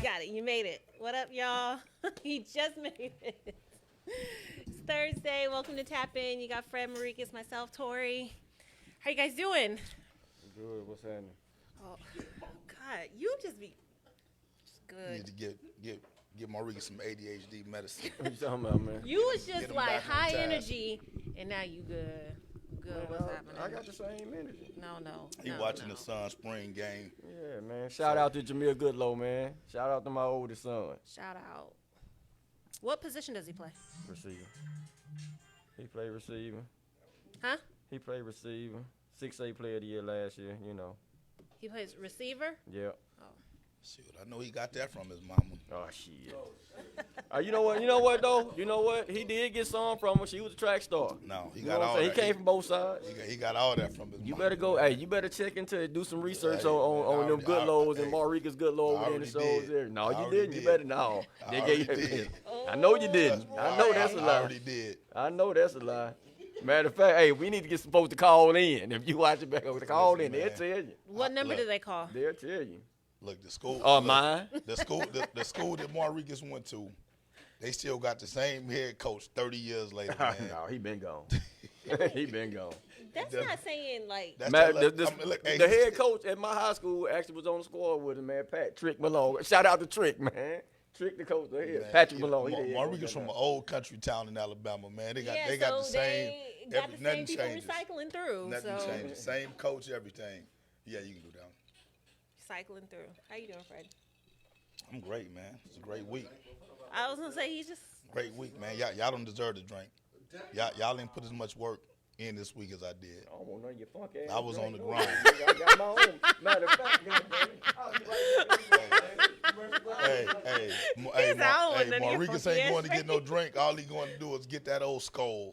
got it. You made it. What up, y'all? He just made it. It's Thursday. Welcome to Tap In. You got Fred, Marikis, myself, Tori. How you guys doing? Good. What's happening? Oh, God. You just be just good. You need to give Marikis some ADHD medicine. What you talking about, man? You was just like high energy, and now you good. Good. Man, What's happening? I got the same energy. No. He watching the Sun spring game. Yeah, man. Shout out to Jameer Goodlow, man. Shout out to my oldest son. Shout out. What position does he play? Receiver. He played receiver. Huh? He played receiver. 6A player of the year last year, you know. He plays receiver? Yeah. Shoot, I know he got that from his mama. Oh, shit. You know what, though? You know what? He did get some from her. She was a track star. No, he You got know what all I'm saying? that. He came from both sides. He got all that from his You mama. better go. Hey, you better check into do some research Hey, on them I Goodlows and already- Marikis Goodlow I over there in the already shows did. there. No, I you already didn't. You did. better no. I They already gave you. did. I know you didn't. I know that's a I lie. already did. I know that's a lie. Matter of fact, hey, we need to get some folks to call in. If you watch it back over, call in. Listen, They'll man. tell you. What number look. do they call? They'll tell you. Look, the school. Oh, look, mine? The school that Marikis went to, they still got the same head coach 30 years later, man. No, he been gone. He been gone. That's not saying like. That's Man, hey, the head coach at my high school actually was on the squad with him, man. Trick Malone. Shout out to Trick, man. Trick the coach. The head. man, Patrick Malone. he the head coach Marikis right from now. an old country town in Alabama, man. They got Yeah, got so the same. they got the same nothing people changes. recycling through. Nothing So changes. Same coach, everything. Yeah, you can do that. cycling through. How you doing, Fred? I'm great, man. It's a great week. I was gonna say he's just. Great week, man. Y'all don't deserve to drink. Y'all didn't put as much work in this week as I did. I don't want none of your funk ass. I was on the drink. grind. I got my own. Matter of fact, Hey, He's out with none of your Marikis funky ain't going ass to get no drink. All he going to do is get that old skull.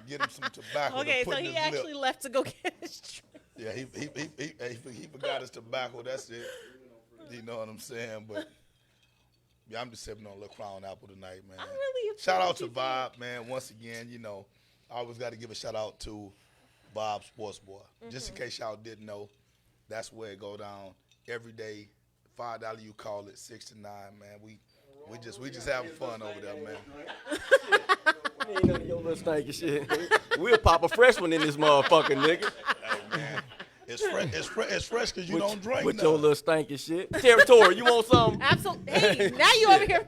Get him some tobacco Okay, to put so in he his actually lip. left to go get his drink. Yeah, he forgot his tobacco. That's it. You know what I'm saying? But yeah, I'm just sipping on a little Crown Apple tonight, man. I really Shout out to appreciate Bob, man. Once again, you know, I always got to give a shout out to Bob Sports Boy. Just in case y'all didn't know, that's where it go down every day. $5 you call it, 6 to 9, man. We just having fun over there, man. Ain't none of your little stanky shit. We'll pop a fresh one in this motherfucker, nigga. Hey, man. It's fresh because you don't drink with nothing. your little stanky shit. Territory, you want something? Absolutely. Hey, now you over here.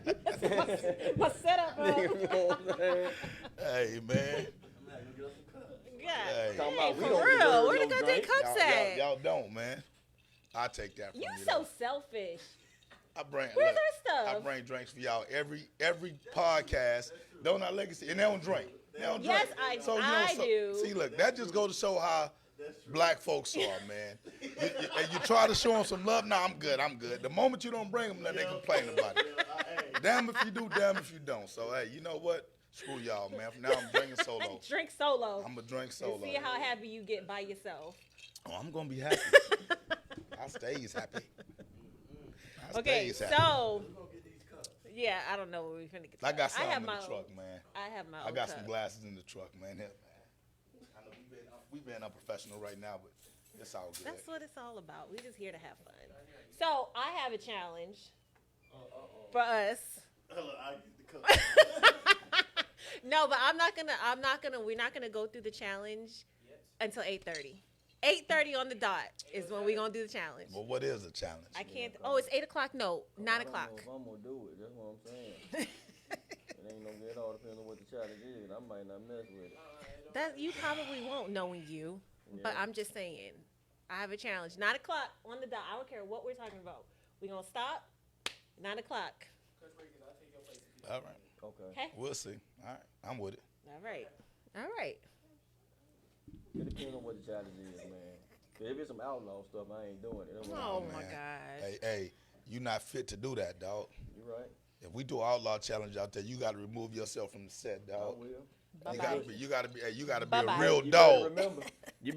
my setup, bro. You know what I'm saying? Hey, man. God, Hey. Talking hey, about we for don't real. deserve Where the no goddamn drink. cups at? Y'all don't, man. I take that from You you. so though. selfish. Where's Where's our I stuff? bring drinks for y'all every podcast. Don't I legacy and they don't drink. They don't Yes, drink. I do. See, look, that just goes to show how black folks are, man. And you try to show them some love. Nah, I'm good. The moment you don't bring them, then they complain about it. Damn if you do, damn if you don't. So hey, you know what? Screw y'all, man. From now I'm drinking solo. Drink solo. I'm gonna drink And solo. see how happy you get by yourself. Oh, I'm gonna be happy. I stays happy. I Okay, stays happy. so yeah, I don't know where we're finna get. I got some have in my the own- truck, man. I have my own I got some cup. glasses in the truck, man. Here, man. I know we being unprofessional right now, but it's all good. That's what it's all about. We're just here to have fun. So I have a challenge for us. No, but we're not gonna go through the challenge until 8:30. 8:30 on the dot is when we're gonna do the challenge. Well, what is a challenge? I can't. Oh, it's 8:00. No, 9:00. If I'm gonna do it, that's what I'm saying. It ain't no good. It all depends on what the challenge is. I might not mess with it. That you probably won't, knowing you. But Yeah. I'm just saying, I have a challenge. 9:00 on the dot. I don't care what we're talking about. We're gonna stop. 9:00. All right. Okay. Okay. We'll see. All right. I'm with it. All right. All right. It depends on what the challenge is, man. If it's some outlaw stuff, I ain't doing it. That's what Oh I'm my man. God. Hey, you not fit to do that, dog. You right. If we do an outlaw challenge out there, you got to remove yourself from the set, I dog. will. You Bye-bye. gotta be Bye-bye. a real You dog.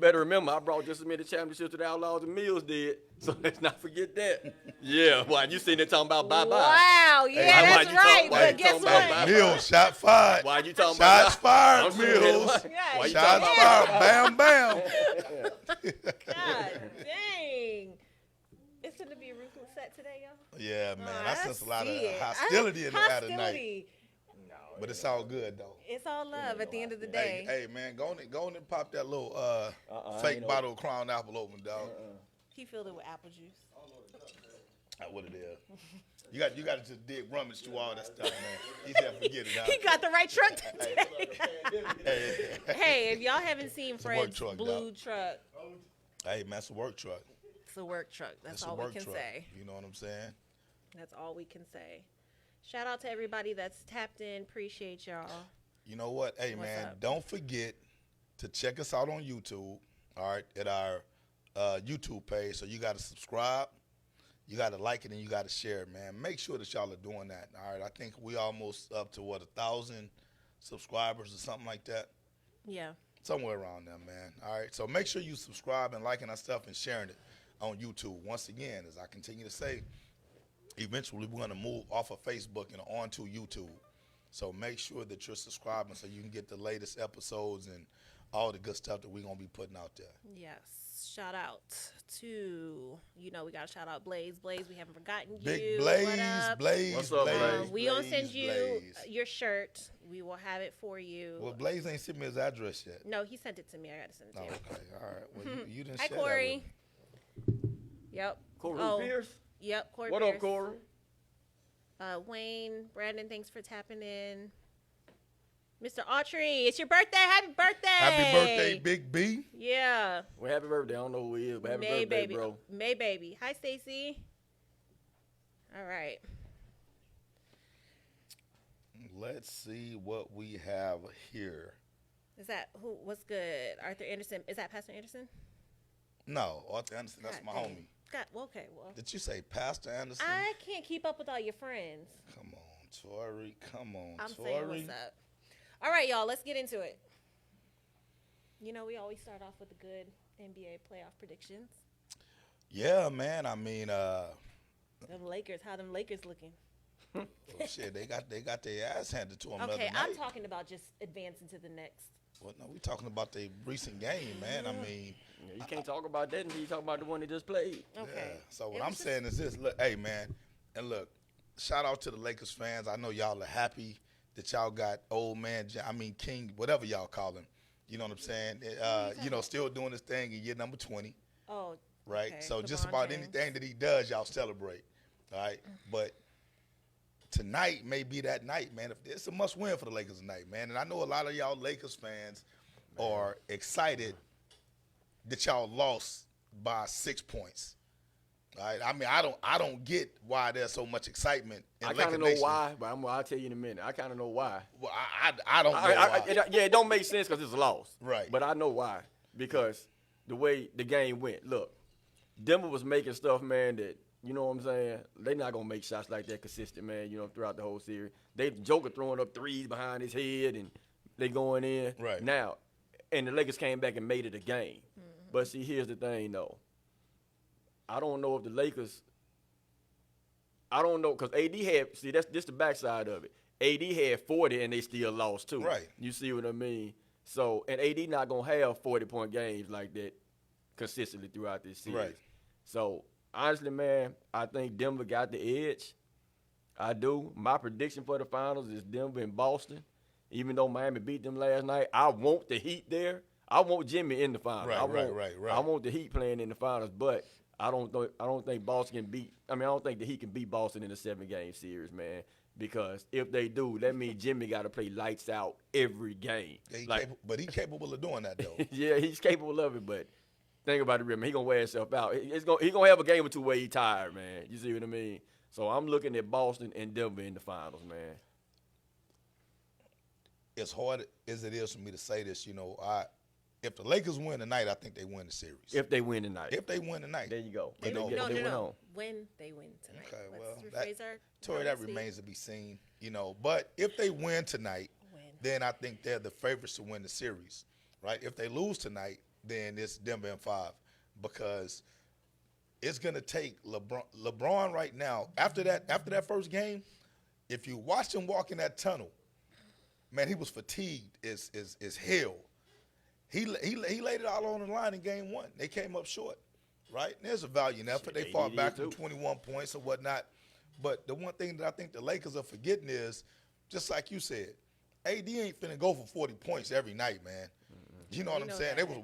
better remember, I brought just as many championships to the Outlaws and Mills did. So let's not forget that. Yeah, why you sitting there talking about bye-bye? Wow. Yeah, Hey, why that's you right. talk- why But you guess talking about what? bye-bye? Mills, shot fired. Why you talking Shots about fired, I'm sitting there Mills. like, Yeah, why you Shots talking fired. about Bam, bam. God dang. It's going to be a ruthless set today, y'all. Yeah, man. Oh, I sense a lot of see it. hostility in the air tonight. Hostility. But it's all good, though. It's all love at the end of the Hey, day. hey, man, go on and pop that little I fake ain't bottle of Crown Apple open, dog. He filled it with apple juice. That's what it is. You got to just dig rummage through all that stuff, man. He said forget it. He got the right truck today. Hey, Hey, if y'all haven't seen a Fred's work truck, blue truck, hey, man, it's a work truck. it's a work truck. That's It's a all we work can truck. say. You know what I'm saying? That's all we can say. Shout out to everybody that's tapped in. Appreciate y'all. You know what? Hey, What's man, up? don't forget to check us out on YouTube, all right, at our YouTube page. So you got to subscribe, you got to like it, and you got to share it, man. Make sure that y'all are doing that, all right? I think we almost up to, 1,000 subscribers or something like that. Yeah. Somewhere around there, man. All right. So make sure you subscribe and liking our stuff and sharing it on YouTube. Once again, as I continue to say, eventually we're going to move off of Facebook and onto YouTube. So make sure that you're subscribing so you can get the latest episodes and all the good stuff that we're going to be putting out there. Yes. Shout out to, we got to shout out Blaze. Blaze, we haven't forgotten you. Big What Blaze, up? Blaze, What's up, Blaze, Blaze? We gonna send you Blaze. your shirt. We will have it for you. Well, Blaze ain't sent me his address yet. No, he sent it to me. I got to send it Oh, to you. okay. All right. Well, you didn't Hi, share Corey. that with me. Yep. Corey Pierce. Yep, Corey What Pierce. up, Corey? Wayne, Brandon, thanks for tapping in. Mr. Autry, it's your birthday. Happy birthday. Happy birthday, Big B. Yeah. Well, happy birthday. I don't know who he is, but happy May birthday, baby. bro. May baby. Hi, Stacy. All right. Let's see what we have here. Is that who? What's good? Arthur Anderson. Is that Pastor Anderson? No, Arthur Anderson, that's God my dang. homie. God, well, okay, well. Did you say Pastor Anderson? I can't keep up with all your friends. Come on, Tori. Come on, I'm Tori. saying what's up. All right, y'all, let's get into it. We always start off with the good NBA playoff predictions. Yeah, man. I mean, Them Lakers, how them Lakers looking? well, shit, they got their ass handed to them. Okay, the other I'm night. talking about just advancing to the next. Well, no, we talking about the recent game, man. I mean, Yeah, you can't talk about that until you talk about the one they just played. Okay. yeah. So It what I'm was saying is this: look, hey, man, and look, shout out to the Lakers fans. I know y'all are happy that y'all got old man, King, whatever y'all call him. You know what I'm saying? Still doing his thing in year number 20. Oh, Right? okay. So just LeBron about James. anything that he does, y'all celebrate. All right? But tonight may be that night, man. It's a must-win for the Lakers tonight, man. And I know a lot of y'all Lakers fans are excited that y'all lost by 6 points. All right? I mean, I don't get why there's so much excitement in I Laker kind of know Nation. why, but I'll tell you in a minute. I kind of know why. Well, I don't know why. It don't make sense because it's a loss. Right. But I know why. Because the way the game went. Look, Denver was making stuff, man, that, you know what I'm saying? They're not going to make shots like that consistent, man, throughout the whole series. Joker throwing up threes behind his head, and they going in. Right. Now, and the Lakers came back and made it a game. Mm-hmm. But, see, here's the thing, though. I don't know if the Lakers – I don't know because AD had – see, this the backside of it. AD had 40 and they still lost too. Right. You see what I mean? So, and AD not going to have 40-point games like that consistently throughout this series. Right. So, honestly, man, I think Denver got the edge. I do. My prediction for the finals is Denver and Boston. Even though Miami beat them last night, I want the Heat there. I want Jimmy in the finals. Right. I want the Heat playing in the finals, but I don't think Boston can beat. I mean, I don't think the Heat can beat Boston in a 7-game series, man. Because if they do, that means Jimmy got to play lights out every game. Yeah, but he's capable of doing that, though. Yeah, he's capable of it, but think about it, man. He gonna wear himself out. He's gonna have a game or two where he tired, man. You see what I mean? So I'm looking at Boston and Denver in the finals, man. As hard as it is for me to say this, if the Lakers win tonight, I think they win the series. If they win tonight. If they win tonight. There you go. They, If no, they no, win no. home. When they win tonight. Okay, Let's well, rephrase our Tori, that policy. remains to be seen, But if they win tonight, then I think they're the favorites to win the series, right? If they lose tonight, then it's Denver in 5 because it's going to take LeBron right now. After that first game, if you watch him walk in that tunnel, man, he was fatigued as hell. He laid it all on the line in game 1. They came up short, right? And there's a valiant effort. They fought back from 21 points or whatnot. But the one thing that I think the Lakers are forgetting is, just like you said, AD ain't finna go for 40 points every night, man. You know what I'm saying? They was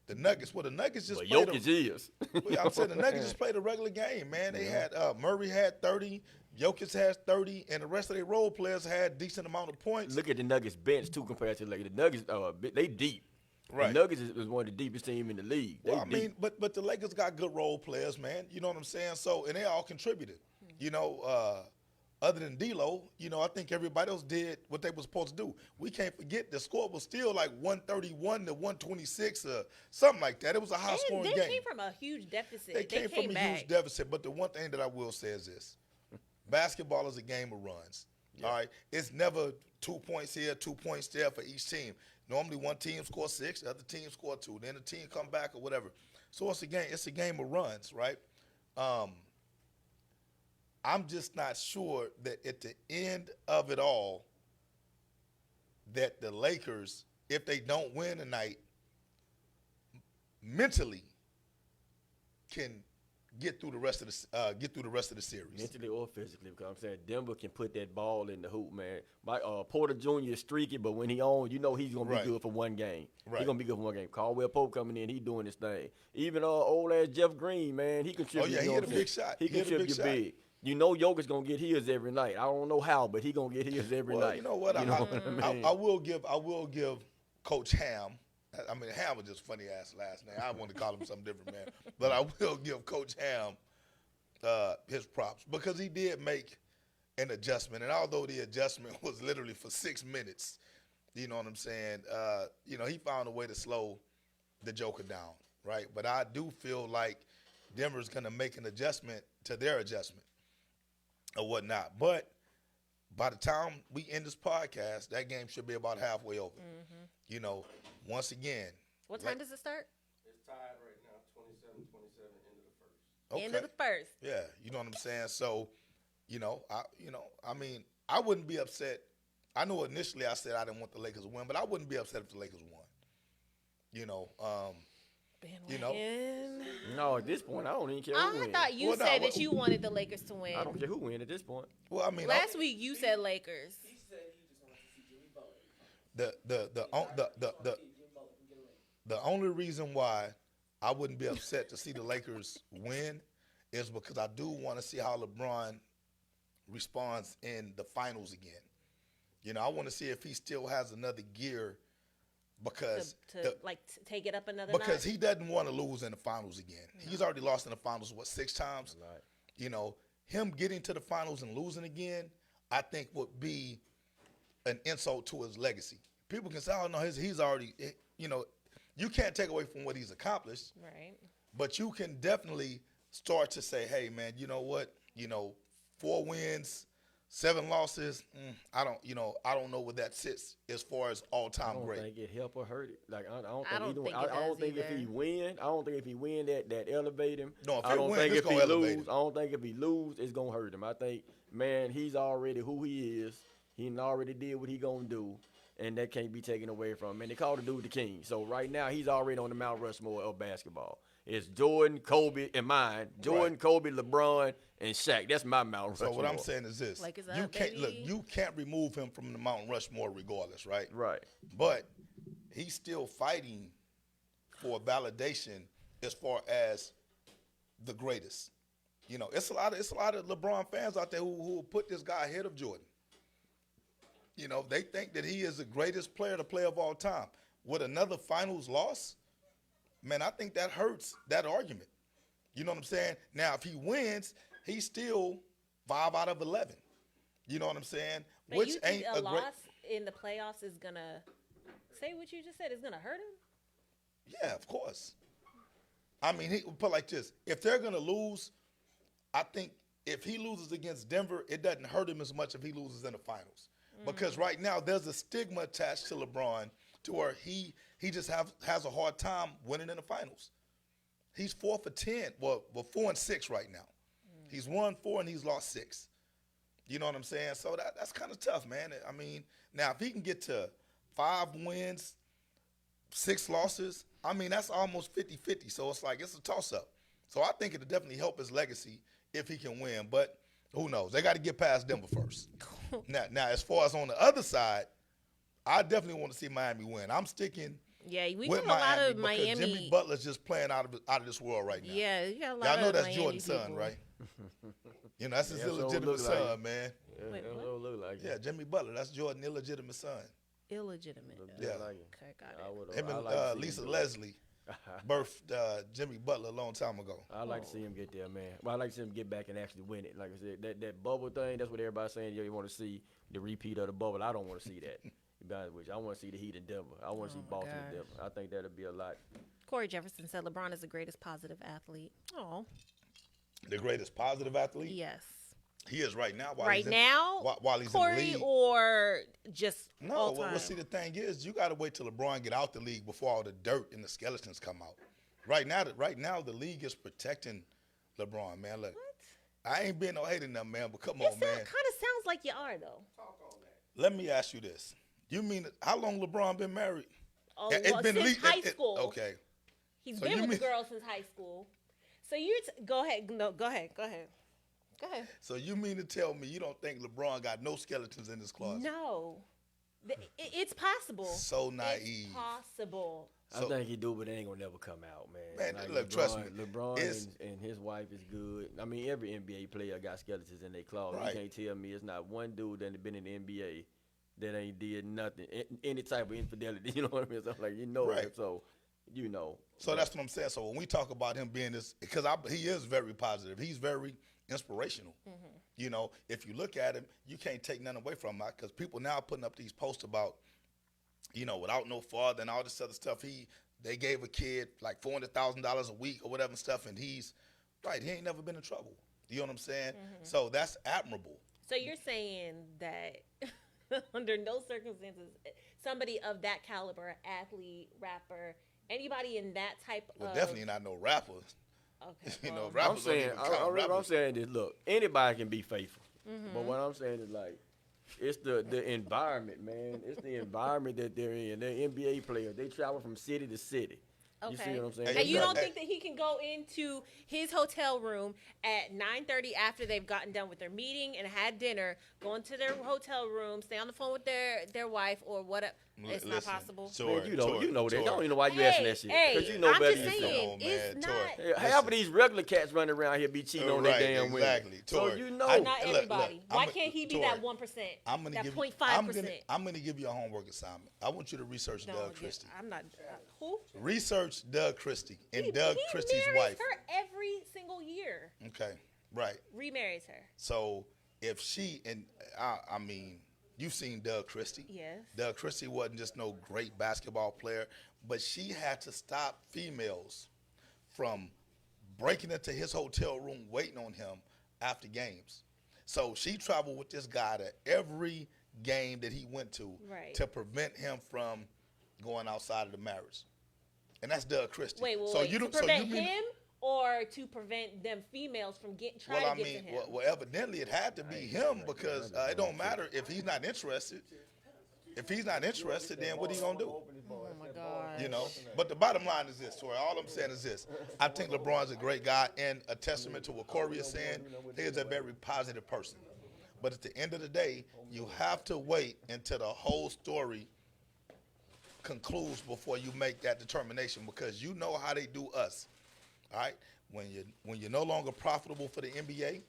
the Nuggets. Well, the Nuggets just But played. Jokic is. I'm saying the Nuggets just played a regular game, man. They had Murray had 30, Jokic has 30, and the rest of their role players had decent amount of points. Look at the Nuggets bench too compared to the Nuggets. They deep. Right. The Nuggets is one of the deepest teams in the league. Well, I mean, but the Lakers got good role players, man. You know what I'm saying? So, and they all contributed. You know, other than D'Lo, you know, I think everybody else did what they were supposed to do. We can't forget the score was still like 131 to 126 or something like that. It was a high-scoring game. They came from a huge deficit. They came from a huge deficit. But the one thing that I will say is this. Basketball is a game of runs. Yeah. All right? It's never 2 points here, 2 points there for each team. Normally one team scores 6, the other team scores 2. Then the team come back or whatever. So it's a game. It's a game of runs, right? I'm just not sure that at the end of it all that the Lakers, if they don't win tonight, mentally can get through the rest of the series. Mentally or physically, because I'm saying Denver can put that ball in the hoop, man. Porter Jr. is streaky, but when he on, you know he's gonna be good for one game. Right. He's gonna be good for one game. Caldwell Pope coming in, he doing his thing. Even old ass Jeff Green, man, he contributes. Oh yeah, he hit a big shot. He contributes big. You know Jokic's gonna get his every night. I don't know how, but he gonna get his every night. You know what? You know what I mean? I will give Coach Ham. I mean, Ham was just funny ass last name. I want to call him something different, man. But I will give Coach Ham his props because he did make an adjustment. And although the adjustment was literally for 6 minutes, you know what I'm saying? You know, he found a way to slow the Joker down, right? But I do feel like Denver's going to make an adjustment to their adjustment or whatnot. But by the time we end this podcast, that game should be about halfway over. Mm-hmm. You know, once again. What time does it start? It's tied right now, 27-27, end of the first. Okay. End of the first. Yeah, you know what I'm saying? So, I mean, I wouldn't be upset. I know initially I said I didn't want the Lakers to win, but I wouldn't be upset if the Lakers won. No, at this point, I don't even care who wins. I thought you said that you wanted the Lakers to win. I don't care who wins at this point. Well, I mean, last week you said Lakers. He said he just wanted to see Jimmy Butler. The only reason why I wouldn't be upset to see the Lakers win is because I do want to see how LeBron responds in the finals again. You know, I want to see if he still has another gear because to take it up another because notch? he doesn't want to lose in the finals again. No. He's already lost in the finals 6 times. Right. You know, him getting to the finals and losing again, I think would be an insult to his legacy. People can say, "Oh no, he's already." You know, you can't take away from what he's accomplished. Right. But you can definitely start to say, "Hey, man, you know what? 4 wins, 7 losses. I don't know where that sits as far as all-time great." I don't think it help or hurt it. Like I don't think if he win, that elevate him. No, if I don't he think win, if he elevate lose, him. I don't think if he lose, it's gonna hurt him. I think, man, he's already who he is. He already did what he gonna do, and that can't be taken away from him. And they call the dude the king. So right now he's already on the Mount Rushmore of basketball. It's Jordan, Kobe, and mine. Jordan, Kobe, LeBron, and Shaq. That's my Mount Rushmore. So what I'm saying is this: you can't remove him from the Mount Rushmore regardless, right? Right. But he's still fighting for validation as far as the greatest. You know, it's a lot of LeBron fans out there who put this guy ahead of Jordan. You know, they think that he is the greatest player to play of all time. With another finals loss, man, I think that hurts that argument. You know what I'm saying? Now, if he wins, he's still 5 out of 11. You know what I'm saying? But Which you think ain't a loss in the playoffs is gonna say what you just said is gonna hurt him? Yeah, of course. I mean, he put it like this: if they're gonna lose, I think if he loses against Denver, it doesn't hurt him as much if he loses in the finals. Because right now there's a stigma attached to LeBron to where he just has a hard time winning in the finals. He's 4 for 10. Well, 4 and 6 right now. He's won 4 and he's lost 6. You know what I'm saying? So that's kind of tough, man. I mean, now if he can get to 5 wins, 6 losses, I mean, that's almost 50-50. So it's like it's a toss-up. So I think it'll definitely help his legacy if he can win. But who knows? They got to get past Denver first. Now, as far as on the other side, I definitely want to see Miami win. I'm sticking Yeah, we with got a lot Miami of because Miami. Jimmy Butler's just playing out of this world right now. Yeah, you got a lot Y'all know of that's Miami Jordan's son, people. right? You know, that's his Yeah, so it illegitimate look like son, it. man. Yeah, Wait, that's what? what it look like. Yeah, Jimmy Butler. That's Jordan's illegitimate son. Illegitimate. Yeah. Like it. Okay, got I it. would. Him I and like to see Lisa him do it. Leslie birthed Jimmy Butler a long time ago. I like to see him get there, man. But I like to see him get back and actually win it. Like I said, that bubble thing, that's what everybody's saying. You want to see the repeat of the bubble. I don't want to see that. To be honest with you, I want to see the Heat in Denver. I want to see my Boston gosh. in Denver. I think that'll be a lot. Corey Jefferson said LeBron is the greatest positive athlete. Oh, The greatest positive athlete. yes. He is right now. Right now, while he's Corey, in the league. or just No, all well, time? see, the thing is, you got to wait till LeBron get out the league before all the dirt and the skeletons come out. Right now, the league is protecting LeBron, man. Look, I ain't being no hating them, man, but come on, man. Kind of sounds like you are though. Let me ask you this: you mean how long LeBron been married? Oh, It's well, been since high school. Okay, He's So been you with mean- the girl since high school. So go ahead. No, go ahead. Go ahead. Go ahead. so you mean to tell me you don't think LeBron got no skeletons in his closet? No, it's possible. So naive. It's possible. So- I think he do, but it ain't gonna never come out, man. Man, look, trust me, LeBron it's- and his wife is good. I mean, every NBA player got skeletons in their closet. Right. You can't tell me it's not one dude that been in the NBA that ain't did nothing, any type of infidelity. You know what I mean? So like, Right. it, so you know. So that's what I'm saying. So when we talk about him being this, because he is very positive. He's very inspirational. You know, if you look at him, you can't take nothing away from him because people now are putting up these posts about, you know, without no father and all this other stuff. They gave a kid like $400,000 a week or whatever and stuff, and he's right. He ain't never been in trouble. You know what I'm saying? So that's admirable. So you're saying that under no circumstances, somebody of that caliber, athlete, rapper, anybody in that type Well, of definitely not no rappers. Okay, You know, well, rappers I'm don't saying, even count. I'm Rappers- saying this. Look, anybody can be faithful, but what I'm saying is like, it's the environment, man. It's the environment that they're in. They're NBA players. They travel from city to city. You see Okay. what I'm saying? Hey, And you look, don't think that he can go into his hotel room at 9:30 after they've gotten done with their meeting and had dinner, go into their hotel room, stay on the phone with their wife or whatever? It's not Listen, possible. Tori, Man, you know Tori, that. Tori. Don't even know why you asking that shit. Hey, Because you know I'm better just than saying, yourself. Come on, man, it's Tori. not. Hey, half of these regular cats running around here be cheating on their Right, damn women. exactly. So Tori, you know. I- Not look, everybody. Why I'm- can't he be Tori, that 1%? I'm gonna that give 0.5%. I'm gonna give you a homework assignment. I want you to research No, Doug yeah, Christie. I'm not. Who? Research Doug Christie and He Doug Christie's marries wife. her every single year. Okay, right. Remarries her. So if she and I mean, you've seen Doug Christie. Yes. Doug Christie wasn't just no great basketball player, but she had to stop females from breaking into his hotel room waiting on him after games. So she traveled with this guy to every game that he went to Right. to prevent him from going outside of the marriage. And that's Doug Christie. Wait, so you to don't, so prevent you mean, him or to prevent them females from trying well, I to get mean, to him? well, evidently it had to be him because it don't matter if he's not interested. If he's not interested, then what are you gonna do? Oh my God. You know. But the bottom line is this, Tori. All I'm saying is this: I think LeBron's a great guy, and a testament to what Corey is saying. He is a very positive person. But at the end of the day, you have to wait until the whole story concludes before you make that determination, because you know how they do us. All right, when you're no longer profitable for the NBA,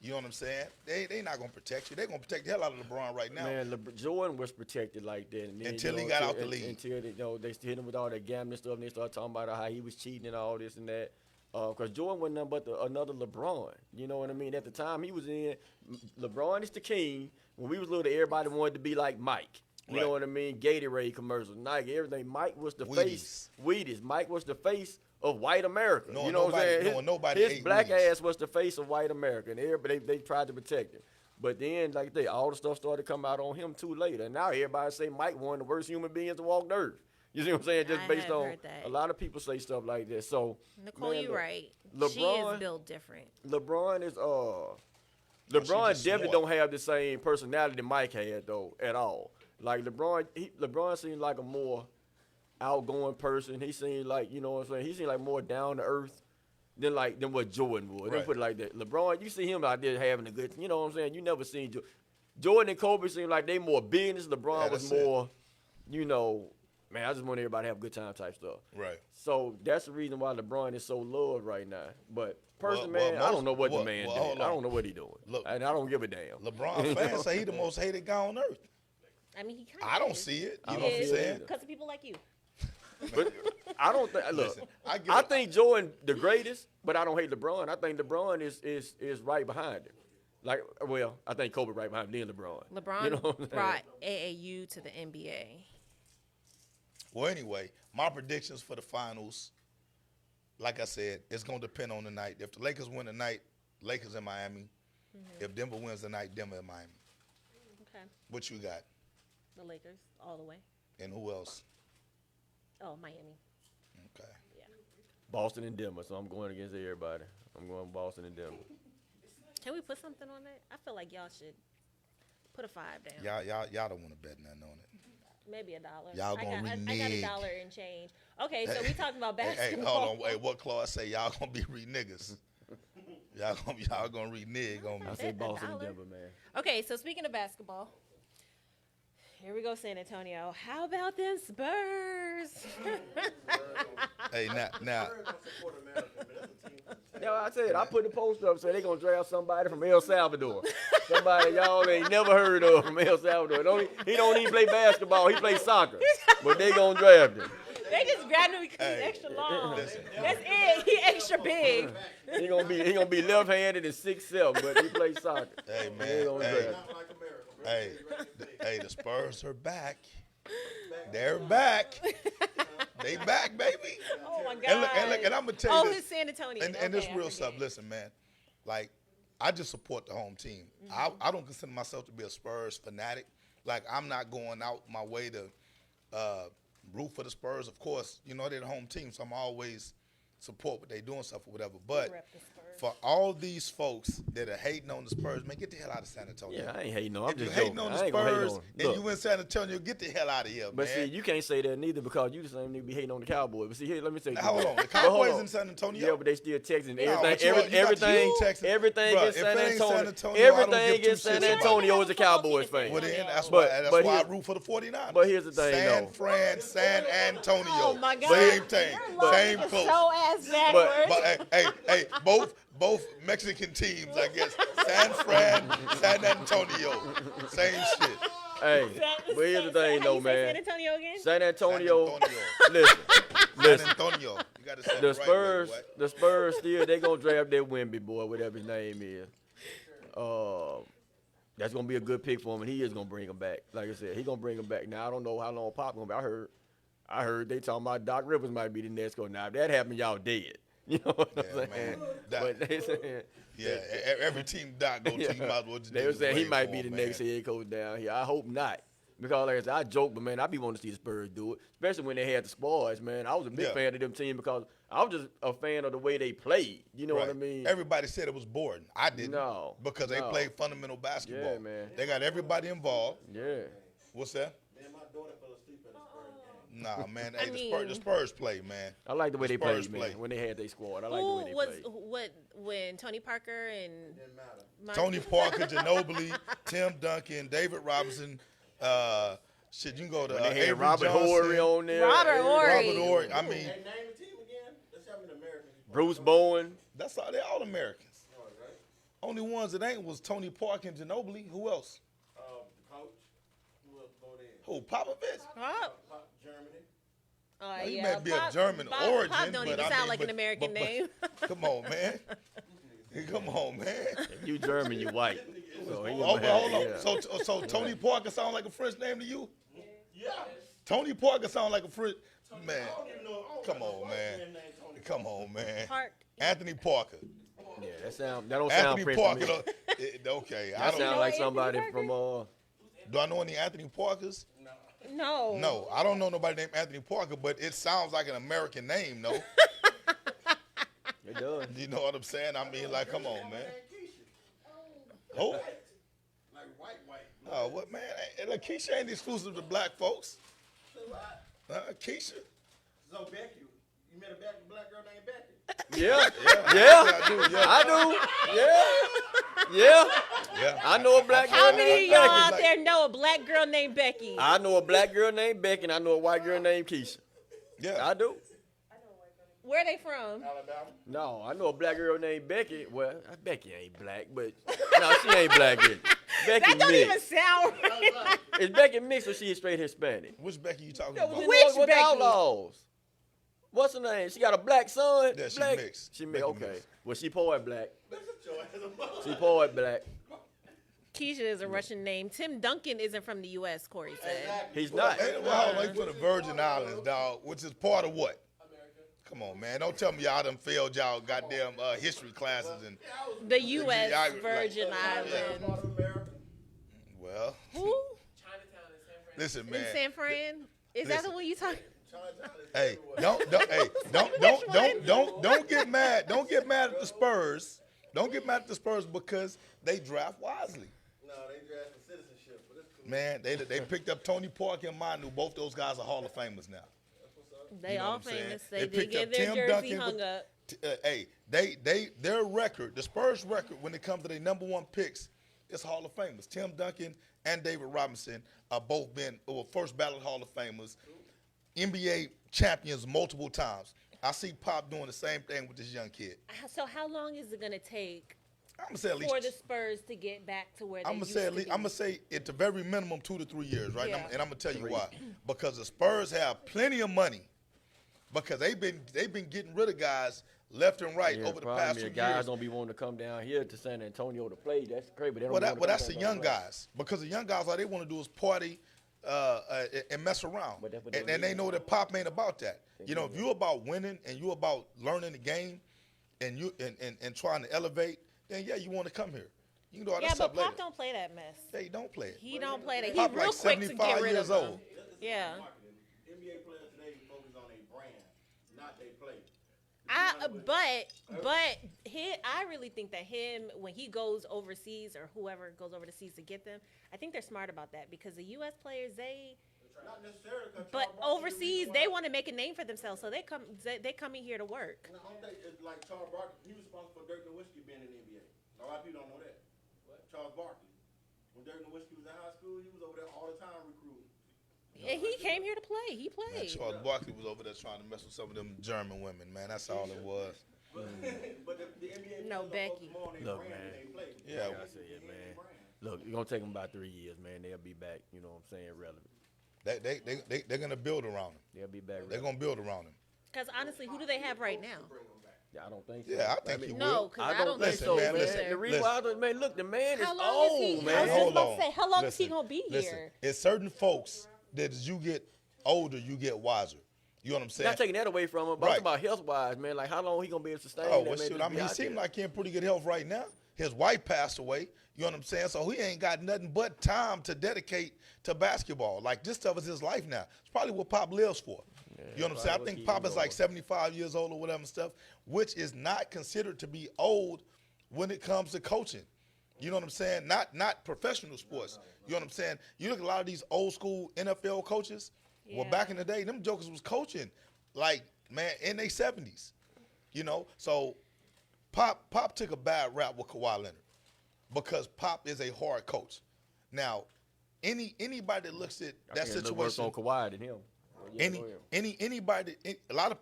you know what I'm saying? They not gonna protect you. They're gonna protect the hell out of LeBron right now. Man, Jordan was protected like that. And then, Until he got out the league. Until they hit him with all that gambling stuff, and they started talking about how he was cheating and all this and that. Because Jordan wasn't nothing but another LeBron. You know what I mean? At the time he was in, LeBron is the king. When we was little, everybody wanted to be like Mike. You know Right. what I mean? Gatorade commercials, Nike, everything. Mike was the Wheaties. face. Wheaties. Mike was the face of white America. No, you know what I'm nobody- saying? no, nobody his ate black Wheaties. ass was the face of white America, and everybody they tried to protect him. But then, like they, all the stuff started to come out on him too later. And now everybody say Mike one of the worst human beings to walk the earth. You see what I'm saying? Just I based have on heard that. a lot of people say stuff like that. So Nicole, man, you're look, right. She LeBron- is built different. LeBron is she's LeBron just definitely smart. don't have the same personality that Mike had though at all. Like LeBron seemed like a more outgoing person. He seemed like, you know what I'm saying, he seemed like more down to earth. than what Jordan would. Let me Right. put it like that. LeBron, you see him out there having a good, you know what I'm saying? You never seen Jordan and Kobe seem like they more business. LeBron was that's it. more, you know, man, I just want everybody to have a good time type stuff. Right. So that's the reason why LeBron is so loved right now. But personally, Well, man, I don't know what the man hold did. I on. don't know what he doing. Look. And I don't give a damn. LeBron fans say he the most hated guy on earth. I mean, he kind of I don't see it. You I know don't what I'm see it saying? either. because of people like you. But I don't think. Look, Listen, I think Jordan the greatest, but I don't hate LeBron. I think LeBron is right behind him. Like, well, I think Kobe right behind him, then LeBron. LeBron You know what I'm saying? brought AAU to the NBA. Well, anyway, my predictions for the finals, like I said, it's going to depend on the night. If the Lakers win tonight, Lakers in Miami. If Denver wins tonight, Denver in Miami. Okay. What you got? The Lakers all the way. And who else? Oh, Miami. Okay. Boston and Denver, so I'm going against everybody. I'm going Boston and Denver. Can we put something on that? I feel like y'all should put a $5 down. Y'all don't want to bet nothing on it. Maybe $1. Y'all gonna I got renege. $1 and change. Okay, so we talking about Hey, basketball. hold on. Hey, what clause say y'all gonna be re-niggas? y'all gonna renege on me. I say $1. Boston and Denver, man. Okay, so speaking of basketball, here we go, San Antonio. How about them Spurs? Hey, now, No, I said I put the post up so they gonna draft somebody from El Salvador. Somebody y'all ain't never heard of from El Salvador. He don't even play basketball. He plays soccer, but they gonna draft him. They just grabbed him because he's Hey, extra long. listen. That's it. He extra big. He gonna be left-handed and 6'7", but he plays soccer. hey They man, gonna hey, draft. the Spurs are back. They're back. They back, baby. Oh my God. And I'm gonna tell you Oh, this. it's San Antonio. And this Okay, I real stuff. forget. Listen, man. Like, I just support the home team. I don't consider myself to be a Spurs fanatic. Like, I'm not going out my way to root for the Spurs. Of course, you know they're the home team, so I'm always support what they doing stuff or whatever. But Rep the Spurs. for all these folks that are hating on the Spurs, man, get the hell out of San Antonio. Yeah, I ain't hating on. I'm If you just hating joking. on I the ain't gonna hate Spurs on. and Look, you in San Antonio, get the hell out of here, but man. see, you can't say that neither because you the same nigga be hating on the Cowboys. But see, here, let me say. Now, hold on. The But hold Cowboys on. in San Antonio? Yeah, but they still Texans. No, but you got Everything you Texans. everything Bruh, in if San it ain't Antonio. San Antonio, I don't Everything give two in San shits about it. Antonio is a Cowboys fan. Well, then that's But- why but I here- root for the 49ers. but here's the thing, San Antonio. Oh my God. Same thing. Your Same logic is close. so ass backwards. But hey, both Mexican teams, I guess. San Antonio. Same shit. Hey, but here's the thing, though, San man. Antonio again? San Antonio. San Antonio. Listen, San Antonio. You gotta say it the right, Spurs, baby, the Spurs still they gonna draft that Wemby boy, whatever his name is. That's gonna be a good pick for him, and he is gonna bring him back. Like I said, he gonna bring him back. Now I don't know how long Pop gonna be. I heard they talking about Doc Rivers might be the next go. Now if that happened, y'all dead. You know what I'm Yeah, saying? man. But they saying. Yeah, every team Doc go to, you might as well just They niggas were saying he wait might for be him, the man. next head coach down here. I hope not. Because like I said, I joke, but man, I be wanting to see the Spurs do it, especially when they had the squads, man. I was a big Yeah. fan of them team because I was just a fan of the way they played. You know what I Right. mean? Everybody said it was boring. I didn't. No, Because they no. played fundamental basketball. Yeah, man. They got everybody involved. Yeah. What's that? Man, my daughter fell asleep at a Spurs game. Nah, man. I Hey, mean- the Spurs play, man. I like the way The they Spurs played, play. man. When they had their squad, I like the Who way they was played. when Tony Parker and Didn't matter. Tony Parker, Ginobili, Tim Duncan, David Robinson. Shit, you can go to When they had Avery Robert Johnson, Horry on there. Robert Avery- Horry. Robert Horry. I mean, Hey, name the team again. Let's have an American. Bruce Bowen. that's all. They're all Americans. All right. Only ones that ain't was Tony Parker and Ginobili. Who else? The coach. Who else voted in? Who? Popovich. Pop? Germany. Oh, He yeah. may be of Pop- German Pop- origin, Pop don't but even I sound mean, like an American name. Come on, man. Come on, man. If you German, you white. So he Oh, but hold on. yeah. So Tony Parker sound like a French name to you? Yeah. Tony Parker sound like a French man. I don't even know. I don't Come know on, white man. named Tony. Come on, man. Park. Anthony Parker. Yeah, that don't sound Anthony French Parker. to me. Okay, I That don't. sound know like Anthony somebody Parker? from Do I know any Anthony Parkers? No. No, I don't know nobody named Anthony Parker, but it sounds like an American name, no? It does. You know what I'm saying? I mean, like, come on, man. Who? Like white. Oh, what, man? Look, Keisha ain't exclusive to black folks. So, Keisha. so Becky, you met a black girl named Becky. Yeah. I do. Yeah. I do. Yeah. I know a black girl How many named of y'all Becky. out there know a black girl named Becky? I know a black girl named Becky, and I know a white girl named Keisha. Yeah. I do. Where they from? Alabama. No, I know a black girl named Becky. Well, Becky ain't black, but no, she ain't black. Is Becky That don't even mixed. sound right. Is Becky mixed or she is straight Hispanic? Which Becky you talking That was about? in Which With the Becky? Outlaws. What's her name? She got a black son. Yeah, she black. mixed. She Becky mixed. Okay. mixed. Well, she poet black. She poet black. Keisha is a Russian name. Tim Duncan isn't from the U.S., Corey said. He's not. Hey, well, hold on, you from the Virgin Islands, dog, which is part of what? Come on, man. Don't tell me y'all done failed y'all goddamn history classes and The U.S. Yeah, Virgin Islands. well, Who? listen, In man. San Fran? Is that Listen. the one you talking? Hey, don't get mad. Don't get mad at the Spurs. Don't get mad at the Spurs because they draft wisely. No, they draft for citizenship, but it's cool. Man, they picked up Tony Parker and Manu. Both those guys are Hall of Famers now. They You know all what I'm saying? famous. They They did picked get up their Tim jersey Duncan hung with- up. their record, the Spurs record when it comes to their number one picks, is Hall of Famers. Tim Duncan and David Robinson are both been first ballot Hall of Famers, NBA champions multiple times. I see Pop doing the same thing with this young kid. So how long is it going to take I'm gonna say at least. for the Spurs to get back to where they I'm gonna used say to at least. be? I'm gonna say at the very minimum 2 to 3 years, right? Yeah. And I'm gonna tell you why. Because the Spurs have plenty of money. Because they've been getting rid of guys left and right over the past 2 guys years. don't be wanting to come down here to San Antonio to play. That's crazy. But they don't Well, wanna come that's the down young to play. guys. Because the young guys, all they want to do is party and mess around. But that's what they And they need. know that Pop ain't about that. You know, if you're about winning and you're about learning the game and you and trying to elevate, then yeah, you want to come here. You can do all Yeah, that stuff but Pop later. don't play that mess. They don't play it. He don't play that. He's Pop real like quick to 75 get rid years of old. them. Yeah. NBA players today focus on their brand, not their play. I really think that him, when he goes overseas or whoever goes overseas to get them, I think they're smart about that because the U.S. players, Not necessarily. 'Cause but Charles Barkley, overseas, the they reason want to make a name for themselves, so they come in here to work. why- I don't think it's like Charles Barkley. He was responsible for Dirk Nowitzki being in the NBA. A lot of people don't know that. Charles Barkley. When Dirk Nowitzki was in high school, he was over there all the time recruiting. And he came here to play. He Man, played. Charles Barkley was over there trying to mess with some of them German women, man. That's all it was. But the NBA No, players Becky. focus more on their Look, brand man. than they play. Yeah. Like I said, man. Look, it's gonna take them about 3 years, man. They'll be back. You know what I'm saying? Relevant. They're gonna build around him. They'll be back. They're Relevant. gonna build around him. Because honestly, who do they have right now? Yeah, I don't think so. Yeah, I think he will. No, because I don't think listen, so. man, either. listen. The reason why I don't, man, look, the man How is long old, is he? man. I was just Hold about on. to say, how long is Listen, he gonna be listen. here? It's certain folks that as you get older, you get wiser. You know what I'm saying? Not taking that away from him, but Right. I'm talking about health wise, man. Like how long he gonna be able to sustain Oh, that, well, man? shoot. just I be mean, he out seems there? like he in pretty good health right now. His wife passed away. You know what I'm saying? So he ain't got nothing but time to dedicate to basketball. Like this stuff is his life now. It's probably what Pop lives for. You know what I'm saying? I probably think what Pop keep is him like going. 75 years old or whatever and stuff, which is not considered to be old when it comes to coaching. You know what I'm saying? Not professional sports. You know what I'm saying? You look at a lot of these old school NFL coaches. Well, Yeah. back in the day, them jokers was coaching like, man, in their 70s. You know? So Pop took a bad rap with Kawhi Leonard because Pop is a hard coach. Now, anybody that looks at I that think it look worse situation, on Kawhi than him. Yeah, go ahead. anybody, a lot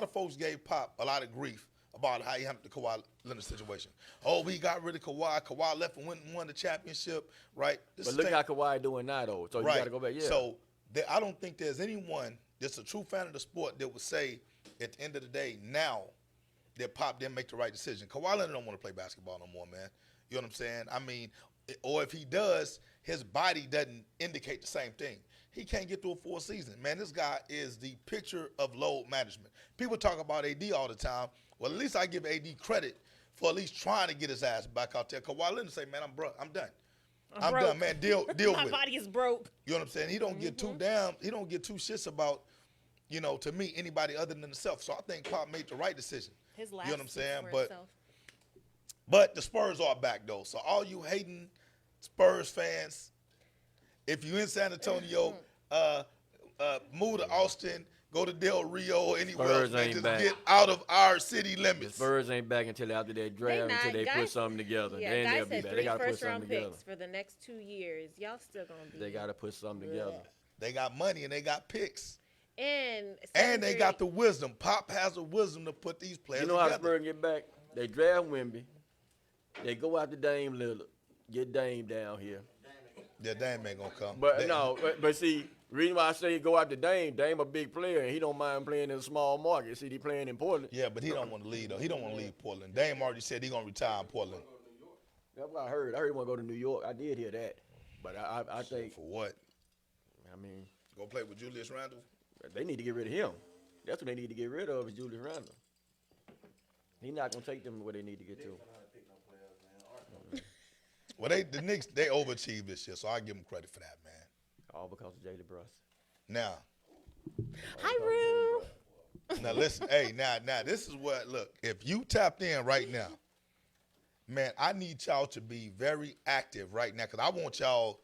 of folks gave Pop a lot of grief about how he handled the Kawhi Leonard situation. Oh, we got rid of Kawhi. Kawhi left and went and won the championship, right? But look how Kawhi doing now, though. So you right. got to go back. Yeah. So I don't think there's anyone that's a true fan of the sport that would say at the end of the day now that Pop didn't make the right decision. Kawhi Leonard don't want to play basketball no more, man. You know what I'm saying? I mean, or if he does, his body doesn't indicate the same thing. He can't get through a full season. Man, this guy is the picture of load management. People talk about AD all the time. Well, at least I give AD credit for at least trying to get his ass back out there. Kawhi Leonard say, man, I'm done. I'm broke. done, man. Deal My with it. body is broke. You know what I'm saying? He don't get too down. He don't get too shits about, you know, to me, anybody other than himself. So I think Pop made the right decision. His last You know what I'm speaks saying? for itself. But the Spurs are back, though. So all you hating Spurs fans, if you in San Antonio, move to Austin, go to Del Rio or anywhere Spurs else, man. ain't Just back. get out of our city The limits. Spurs ain't back until after that draft, until they put guys- something together. Yeah, They ain't guys never be said back. They 3 got to put first-round something together. picks for the next 2 years. Y'all still gonna be. They got to put something together. They got money and they got picks. And They got the wisdom. Pop has the wisdom to put these players You know how the together. Spurs get back? They draft Wemby. They go after Dame Lillard. Get Dame down here. Yeah, Dame ain't gonna come. But but see, reason why I say go after Dame a big player, and he don't mind playing in a small market. See, he playing in Portland. Yeah, but he don't want to leave though. He don't want to leave Portland. Dame already said he gonna retire in Portland. That's what I heard. I heard he want to go to New York. I did hear that. But I think, For what? I mean, Go play with Julius Randle? they need to get rid of him. That's what they need to get rid of is Julius Randle. He's not going to take them where they need to get to. Well, the Knicks, they overachieved this year, so I give them credit for that, man. All because of Jalen Brunson. Now, Hi, Rue. now listen, hey, now this is what, look, if you tapped in right now, man, I need y'all to be very active right now because I want y'all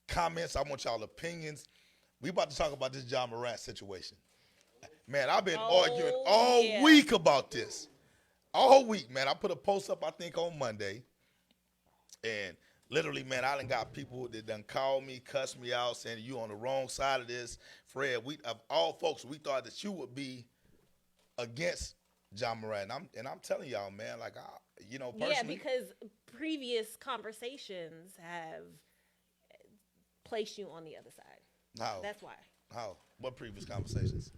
comments, I want y'all opinions. We about to talk about this Ja Morant situation. Man, I've been arguing all week about this. All week, man. I put a post up, I think, on Monday. And literally, man, I done got people that done called me, cussed me out, saying you on the wrong side of this. Fred, of all folks, we thought that you would be against Ja Morant. And I'm telling y'all, man, like, personally. Yeah, because previous conversations have placed you on the other side. How? That's why. How? What previous conversations?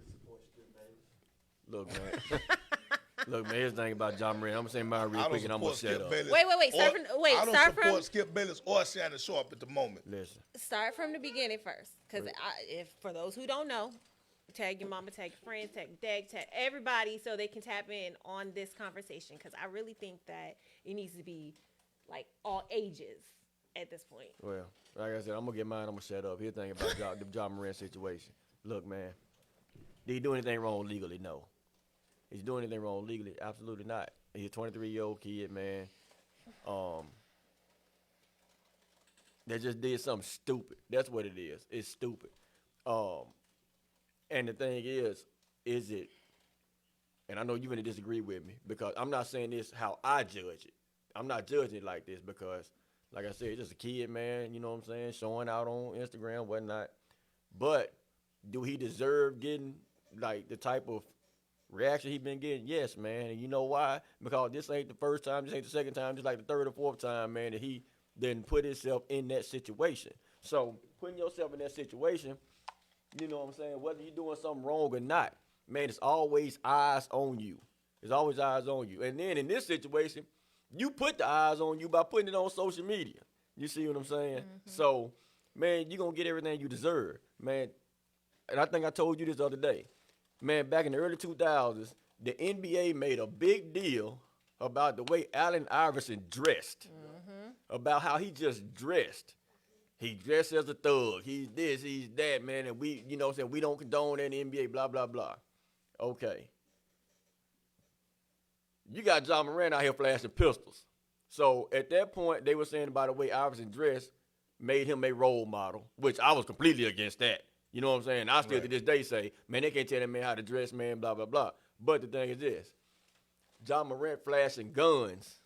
Look, man. Look, man, here's the thing about Ja Morant. I'm going to say mine real I quick, don't and I'm going to support shut Skip up. Bayless. Wait. I don't Start support from Skip Bayless or Shannon Sharp at the moment. Listen. start from the beginning first, because if for those who don't know, tag your mama, tag your friends, tag your dad, tag everybody, so they can tap in on this conversation. Because I really think that it needs to be like all ages at this point. Well, like I said, I'm going to get mine. I'm going to shut up. Here's the thing about the Ja Morant situation. Look, man, did he do anything wrong legally? No. Is he doing anything wrong legally? Absolutely not. He's a 23-year-old kid, man. They just did something stupid. That's what it is. It's stupid. And the thing is it, and I know you're going to disagree with me because I'm not saying this how I judge it. I'm not judging it like this because, like I said, it's just a kid, man, you know what I'm saying, showing out on Instagram, whatnot. But do he deserve getting, like, the type of reaction he been getting? Yes, man. And you know why? Because this ain't the first time, this ain't the second time, just like the third or fourth time, man, that he didn't put himself in that situation. So putting yourself in that situation, you know what I'm saying, whether you're doing something wrong or not, man, it's always eyes on you. There's always eyes on you. And then in this situation, you put the eyes on you by putting it on social media. You see what I'm saying? Mm-hmm. So, man, you're going to get everything you deserve, man. And I think I told you this the other day. Man, back in the early 2000s, the NBA made a big deal about the way Allen Iverson dressed, about how he just dressed. He dressed as a thug. He's this, he's that, man. And we, you know what I'm saying, we don't condone that in the NBA, blah, blah, blah. Okay. You got Ja Morant out here flashing pistols. So at that point, they were saying about the way Iverson dressed made him a role model, which I was completely against that. You know what I'm saying? I still to this day say, man, they can't tell that man how to dress, man, blah, blah, blah. But the thing is this. Ja Morant flashing guns.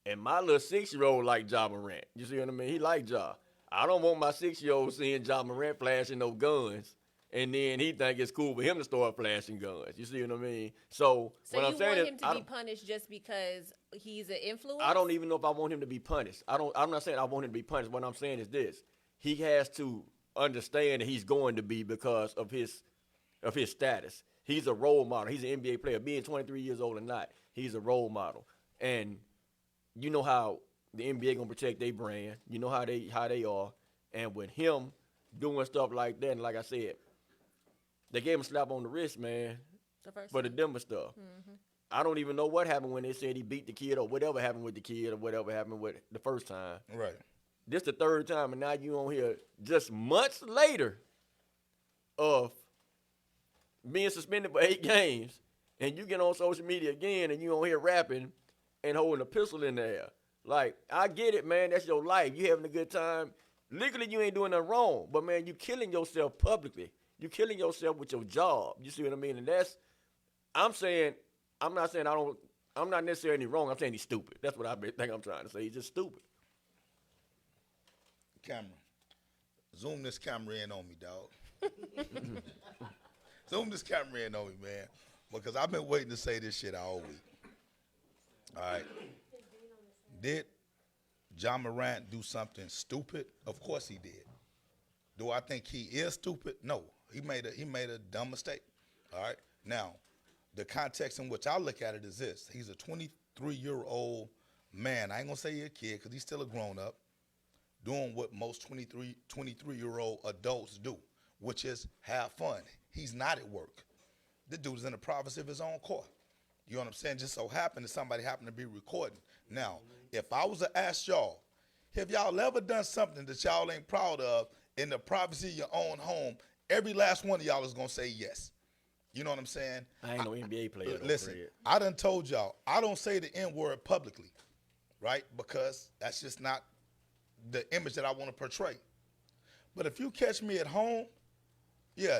And my little 6-year-old like Ja Morant. You see what I mean? He like Ja. I don't want my 6-year-old seeing Ja Morant flashing no guns. And then he think it's cool for him to start flashing guns. You see what I mean? So what I'm saying is, you want him to be punished just because he's an influence? I don't even know if I want him to be punished. I'm not saying I want him to be punished. What I'm saying is this. He has to understand that he's going to be because of his status. He's a role model. He's an NBA player. Being 23 years old or not, he's a role model. And you know how the NBA gonna protect their brand. You know how they are. And with him doing stuff like that, and like I said, they gave him a slap on the wrist, man, for the Denver stuff. Mm-hmm. I don't even know what happened when they said he beat the kid or whatever happened with the kid or whatever happened with the first time. Right. This the third time, and now you on here just months later of being suspended for 8 games, and you get on social media again, and you on here rapping and holding a pistol in the air. Like, I get it, man. That's your life. You having a good time. Legally, you ain't doing nothing wrong, but, man, you killing yourself publicly. You're killing yourself with your job. You see what I mean? And I'm not necessarily wrong. I'm saying he's stupid. That's what I think I'm trying to say. He's just stupid. Camera. Zoom this camera in on me, dog. Zoom this camera in on me, man. Because I've been waiting to say this shit all week. All right. Did Ja Morant do something stupid? Of course he did. Do I think he is stupid? No. He made a dumb mistake. All right. Now, the context in which I look at it is this. He's a 23-year-old man. I ain't gonna say he's a kid because he's still a grown-up doing what most 23-year-old adults do, which is have fun. He's not at work. The dude's in the privacy of his own car. You know what I'm saying? Just so happened that somebody happened to be recording. Now, if I was to ask y'all, have y'all ever done something that y'all ain't proud of in the privacy of your own home? Every last one of y'all is going to say yes. You know what I'm saying? I ain't no NBA player. Listen, I done told y'all, I don't say the N-word publicly, right? Because that's just not the image that I want to portray. But if you catch me at home, yeah,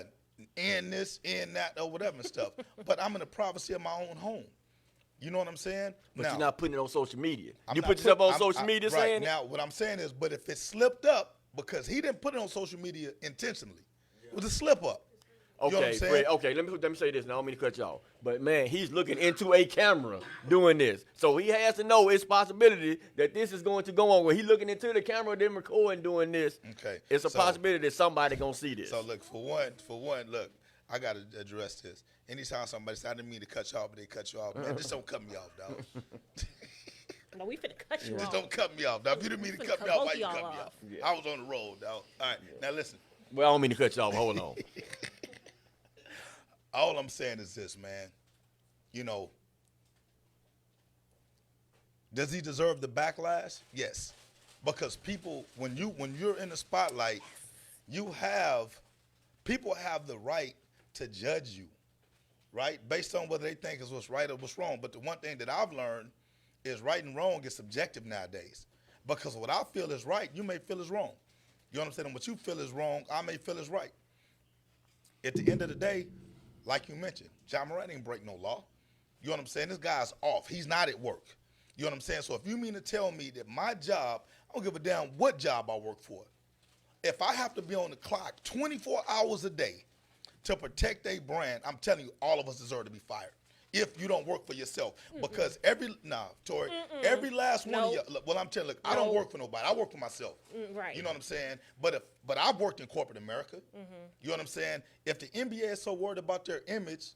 in this, in that, or whatever and stuff. But I'm in the privacy of my own home. You know what I'm saying? But now, you're not putting it on social media. I'm You not put yourself on I'm- social I- media right. saying it? Now, what I'm saying is, but if it slipped up, because he didn't put it on social media intentionally, it was a slip up. You know what I'm Okay, saying? Fred, okay, let me say this. Now, I don't mean to cut you off. But, man, he's looking into a camera doing this. So he has to know it's possibility that this is going to go on. When he's looking into the camera, then recording doing this, Okay. it's a So- possibility that somebody going to see this. So look, for one, look, I got to address this. Anytime somebody said, I didn't mean to cut you off, but they cut you off, man, just don't cut me off, dog. No, we finna cut you Just off. don't cut me off, dog. If you didn't mean to Finna cut me cut off, why both you y'all cut me off. off? Yeah. I was on the road, dog. All right, now listen. Well, I don't mean to cut you off. Hold on. All I'm saying is this, man. You know, does he deserve the backlash? Yes. Because people, when you're in the spotlight, people have the right to judge you, right? Based on whether they think is what's right or what's wrong. But the one thing that I've learned is right and wrong is subjective nowadays. Because what I feel is right, you may feel is wrong. You know what I'm saying? And what you feel is wrong, I may feel is right. At the end of the day, like you mentioned, Ja Morant ain't break no law. You know what I'm saying? This guy's off. He's not at work. You know what I'm saying? So if you mean to tell me that my job, I don't give a damn what job I work for. If I have to be on the clock 24 hours a day to protect a brand, I'm telling you, all of us deserve to be fired. If you don't work for yourself. Because Tori, every last one of you, well, I'm telling you, look, I don't work for nobody. I work for myself. Right. You know what I'm saying? But I've worked in corporate America. You know what I'm saying? If the NBA is so worried about their image,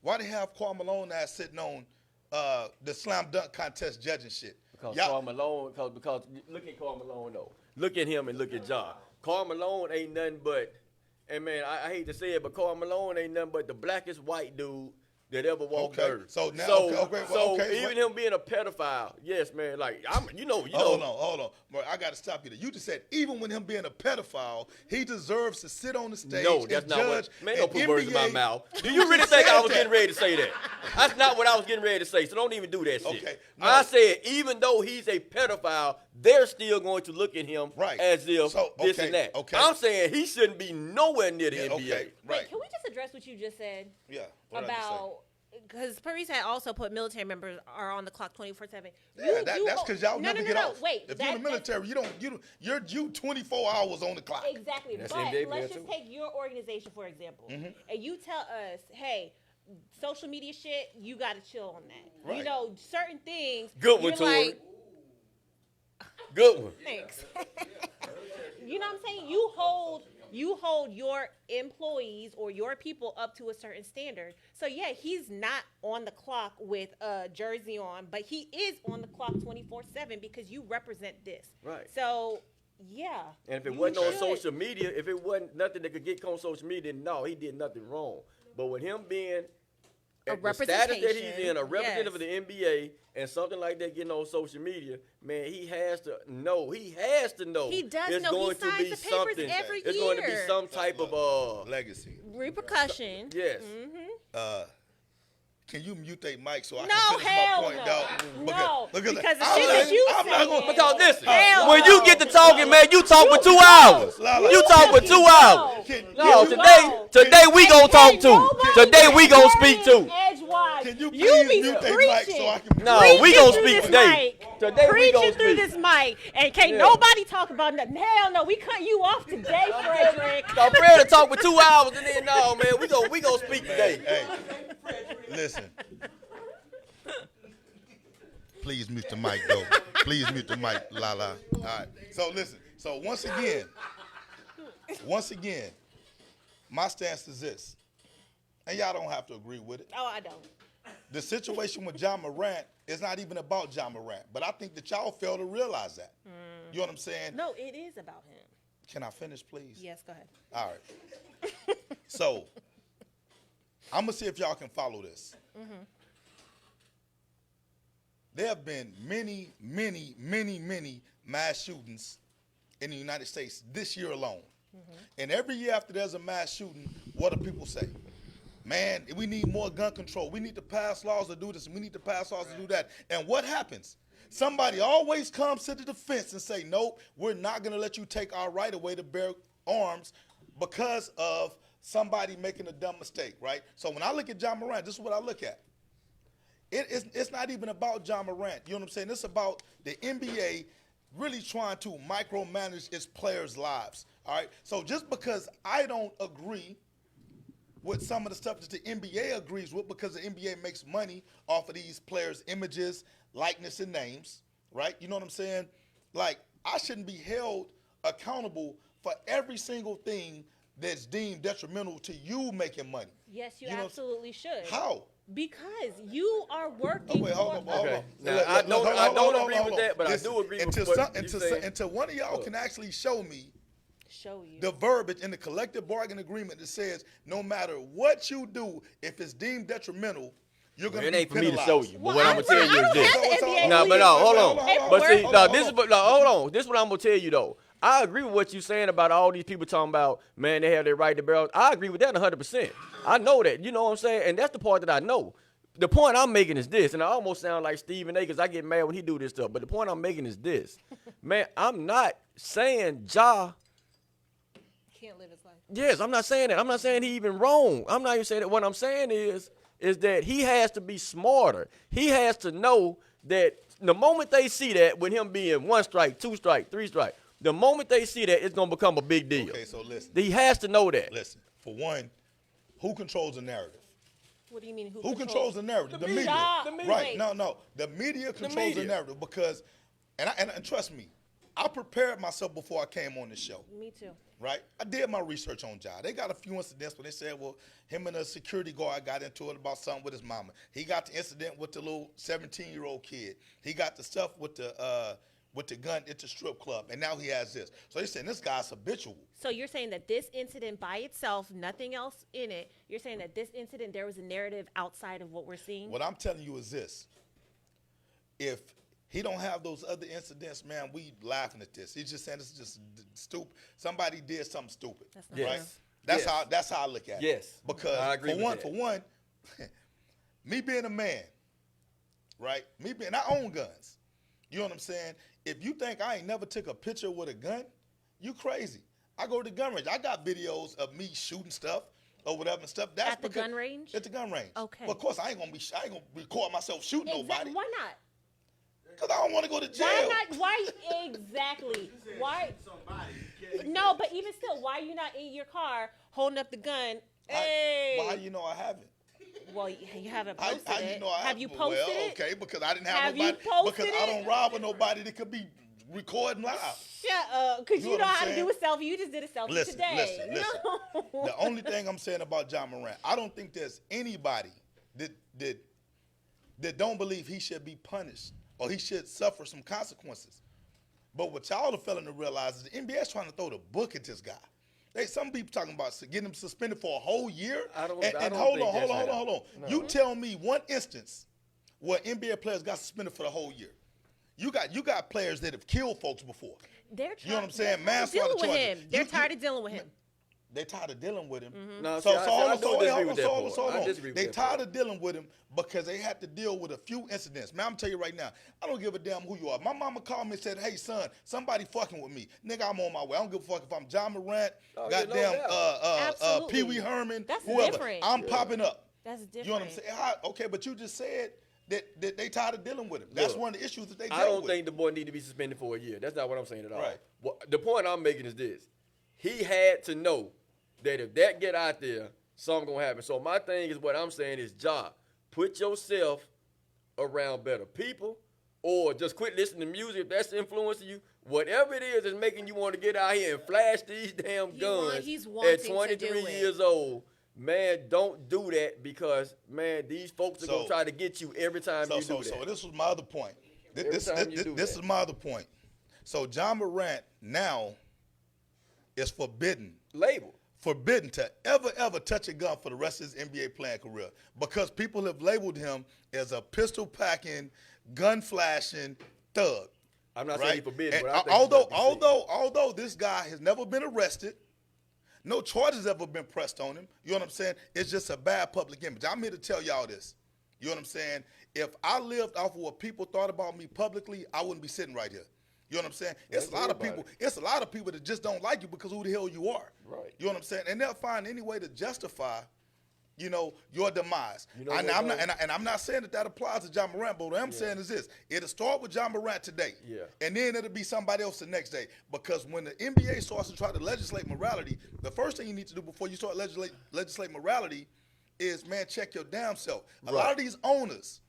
why they have Karl Malone ass sitting on the slam dunk contest judging shit? Because Karl Malone, because look at Karl Malone, though. Look at him and look at Ja. Karl Malone ain't nothing but, and man, I hate to say it, but Karl Malone ain't nothing but the blackest white dude that ever walked earth. So now, even him being a pedophile, yes, man. Like you know. Hold on. Bro, I got to stop you there. You just said even with him being a pedophile, he deserves to sit on the stage. No, that's and not judge what. Man, don't put NBA. words in my mouth. Do you really think I was getting ready to say that? That's not what I was getting ready to say. So don't even do that shit. Okay, no. I said even though he's a pedophile, they're still going to look at him as if this and that. Okay. I'm saying he shouldn't be nowhere near the NBA. Okay, Wait, right. can we just address what you just said? Yeah. What did I just say? About because Paris had also put military members are on the clock 24/7. Yeah, that's because y'all never get off. Wait, if you're in the military, you're 24 hours on the clock. Exactly. That's But NBA let's too. just take your organization for example, and you tell us, hey, social media shit, you got to chill on that. Right. You know, certain things. Good one, you're Tori. like, Good one. thanks. You know what I'm saying? You hold your employees or your people up to a certain standard. So yeah, he's not on the clock with a jersey on, but he is on the clock 24/7 because you represent this. Right. So yeah. And if it you wasn't on should. social media, if it wasn't nothing that could get on social media, then no, he did nothing wrong. But with him being A the status that he's representation, in, a representative of yes. the NBA, and something like that getting on social media, man, he has to know. He has to know. He does it's know. He going to signs be the papers something. every It's going to be year. some type of Legacy. Repercussion. yes. Can you mute their mic so I No, can finish hell my point, no. dog? No, Because because the I'm shit not- that you I'm not saying- gonna- Because listen, Hell when you no. get to talking, man, you talk for 2 hours. Lala. You talk for 2 hours. No, you- today we gonna talk too. Today we gonna speak too. Edgewise. Can you You please be mute their preaching. mic so I can? No, Preaching we gonna through speak this today. mic. Today we Preaching gonna through speak. this mic, and can't Yeah. nobody talk about nothing. Hell no, we cut you off today, Frederick. I'm ready to talk for 2 hours and then no, man, we gonna speak today. Hey, listen. Please mute the mic, though. Please mute the mic, Lala. All right. So listen. So once again, my stance is this, and y'all don't have to agree with it. Oh, I don't. The situation with Ja Morant is not even about Ja Morant, but I think that y'all fail to realize that. You know what I'm saying? No, it is about him. Can I finish, please? Yes, go ahead. All right. So, I'm going to see if y'all can follow this. There have been many mass shootings in the United States this year alone. And every year after there's a mass shooting, what do people say? Man, we need more gun control. We need to pass laws to do this, and we need to pass laws to do that. And what happens? Somebody always comes to the defense and say, nope, we're not going to let you take our right away to bear arms because of somebody making a dumb mistake, right? So when I look at Ja Morant, this is what I look at. It's not even about Ja Morant. You know what I'm saying? It's about the NBA really trying to micromanage its players' lives, all right? So just because I don't agree with some of the stuff that the NBA agrees with, because the NBA makes money off of these players' images, likeness, and names, right? You know what I'm saying? Like, I shouldn't be held accountable for every single thing that's deemed detrimental to you making money. Yes, you know, absolutely should. How? Because you are working. Oh, wait, hold on. Okay. Now, Look, I look, don't hold on, agree hold with on. that, but Listen, I do agree with until what some- you're until saying. until one of y'all can actually show me Show you. the verbiage in the collective bargaining agreement that says no matter what you do, if it's deemed detrimental, you're going to It be ain't for me to penalized. show you. But Well, what I'm gonna tell you is I this. don't have the NBA No, but no, hold on. Paperwork. But see, Hold no, on, this is hold but no, hold on. This is what I'm gonna tell you though. I agree with what you're saying about all these people talking about, man, they have their right to bear. I agree with that 100%. I know that. You know what I'm saying? And that's the part that I know. The point I'm making is this, and I almost sound like Stephen A. because I get mad when he do this stuff. But the point I'm making is this, man. I'm not saying Ja. Can't live his life. Yes, I'm not saying that. I'm not saying he even wrong. I'm not even saying that. What I'm saying is that he has to be smarter. He has to know that the moment they see that with him being 1 strike, 2 strike, 3 strike, the moment they see that, it's going to become a big deal. Okay, so listen. He has to know that. Listen. For one, who controls the narrative? What do you mean? Who controls the narrative? The media. media. The media. Right. No. The media controls the media. narrative because, and trust me, I prepared myself before I came on this show. Me too. Right? I did my research on Ja. They got a few incidents where they said, well, him and a security guard got into it about something with his mama. He got the incident with the little 17-year-old kid. He got the stuff with the gun at the strip club, and now he has this. So they saying this guy's habitual. So you're saying that this incident by itself, nothing else in it, you're saying that this incident, there was a narrative outside of what we're seeing? What I'm telling you is this. If he don't have those other incidents, man, we laughing at this. He's just saying it's just stupid. Somebody did something stupid. That's not right? Yes. That's how I look at it. Yes. Because I agree with for that. one, me being a man, right? I own guns. You know what I'm saying? If you think I ain't never took a picture with a gun, you crazy. I go to the gun range. I got videos of me shooting stuff or whatever and stuff. That's At the gun range? At the gun range. Okay. Well, of course, I ain't gonna record myself shooting nobody. Why not? Because I don't want to go to jail. Why not? Why exactly? Why? No, but even still, why are you not in your car holding up the gun? Hey. Well, how you know I haven't? Well, you haven't posted How you it. know I Have you haven't? posted Well, it? okay, because I didn't have Have you nobody. posted Because I it? don't rob with nobody that could be recording live. Shut up, because You you know know what how I'm to do a selfie. You just did a selfie Listen, today. listen. No. The only thing I'm saying about Ja Morant, I don't think there's anybody that don't believe he should be punished or he should suffer some consequences. But what y'all are failing to realize is the NBA is trying to throw the book at this guy. Some people talking about getting him suspended for a whole year. I don't And think hold that's on. No. You tell me one instance where NBA players got suspended for the whole year. You got players that have killed folks before. They're You know what I'm they're saying? tired of Manslaughter dealing with charges. him. They're tired of dealing with him. They tired of dealing with him. No, So see, I don't disagree with that hold part. I on. disagree with They that tired part. of dealing with him because they had to deal with a few incidents. Man, I'm gonna tell you right now, I don't give a damn who you are. My mama called me and said, "Hey son, somebody fucking with me, nigga. I'm on my way. I don't give a fuck if I'm Ja Morant, Oh, yeah, no goddamn, doubt. Absolutely. Pee Wee Herman, That's whoever. different. I'm popping up. That's different. You know what I'm saying? Okay, but you just said that they tired of dealing with him. That's Look, one of the issues that they I deal don't with. think the boy need to be suspended for a year. That's not what I'm saying at all. Right. The point I'm making is this. He had to know that if that get out there, something going to happen. So my thing is what I'm saying is, Ja, put yourself around better people or just quit listening to music if that's influencing you. Whatever it is that's making you want to get out here and flash these damn guns he's wanting at to 23 do it. years old. Man, don't do that because, man, these folks are going to try to get you every time you do that. So this was my other point. This is is my other point. So Ja Morant now is forbidden to ever touch a gun for the rest of his NBA playing career because people have labeled him as a pistol packing, gun flashing thug. I'm not right? saying he's forbidden, And but I think although this guy has never been arrested, no charges ever been pressed on him. You know what I'm saying? It's just a bad public image. I'm here to tell y'all this. You know what I'm saying? If I lived off of what people thought about me publicly, I wouldn't be sitting right here. You know what I'm saying? It's a lot of people. It's a lot of people that just don't like you because who the hell you are. Right. You know what I'm saying? And they'll find any way to justify, your demise. You know I'm not saying that applies to Ja Morant, but what I'm saying is this: it'll start with Ja Morant today, and then it'll be somebody else the next day. Because when the NBA starts to try to legislate morality, the first thing you need to do before you start legislate morality is, man, check your damn self. A lot of these owners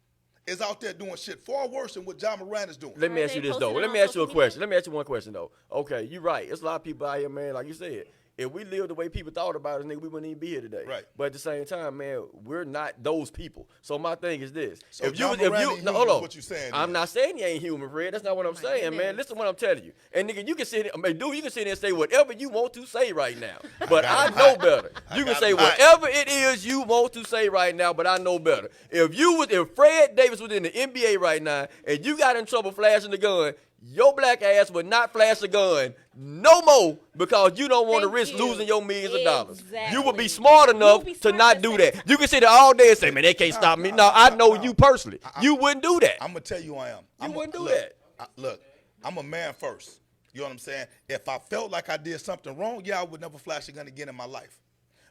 is out there doing shit far worse than what Ja Morant is doing. Let me ask you this, though. Let me ask you a question. Let me ask you one question, though. Okay, you're right. There's a lot of people out here, man, like you said. If we lived the way people thought about us, nigga, we wouldn't even be here today. Right. But at the same time, man, we're not those people. So my thing is this. So hold on. What you saying? I'm not saying you ain't human, Fred. That's not what I'm saying, man. Listen to what I'm telling you. And nigga, you can sit here, you can sit here and say whatever you want to say right now. But I know better. You can say whatever it is you want to say right now, but I know better. If Fred Davis was in the NBA right now and you got in trouble flashing the gun, your black ass would not flash a gun no more because you don't want to risk losing your millions of dollars. You would be smart enough to not do that. You can sit there all day and say, man, they can't stop me. No, I know you personally. You wouldn't do that. I'm going to tell you who I am. You wouldn't do that. Look, I'm a man first. You know what I'm saying? If I felt like I did something wrong, I would never flash a gun again in my life.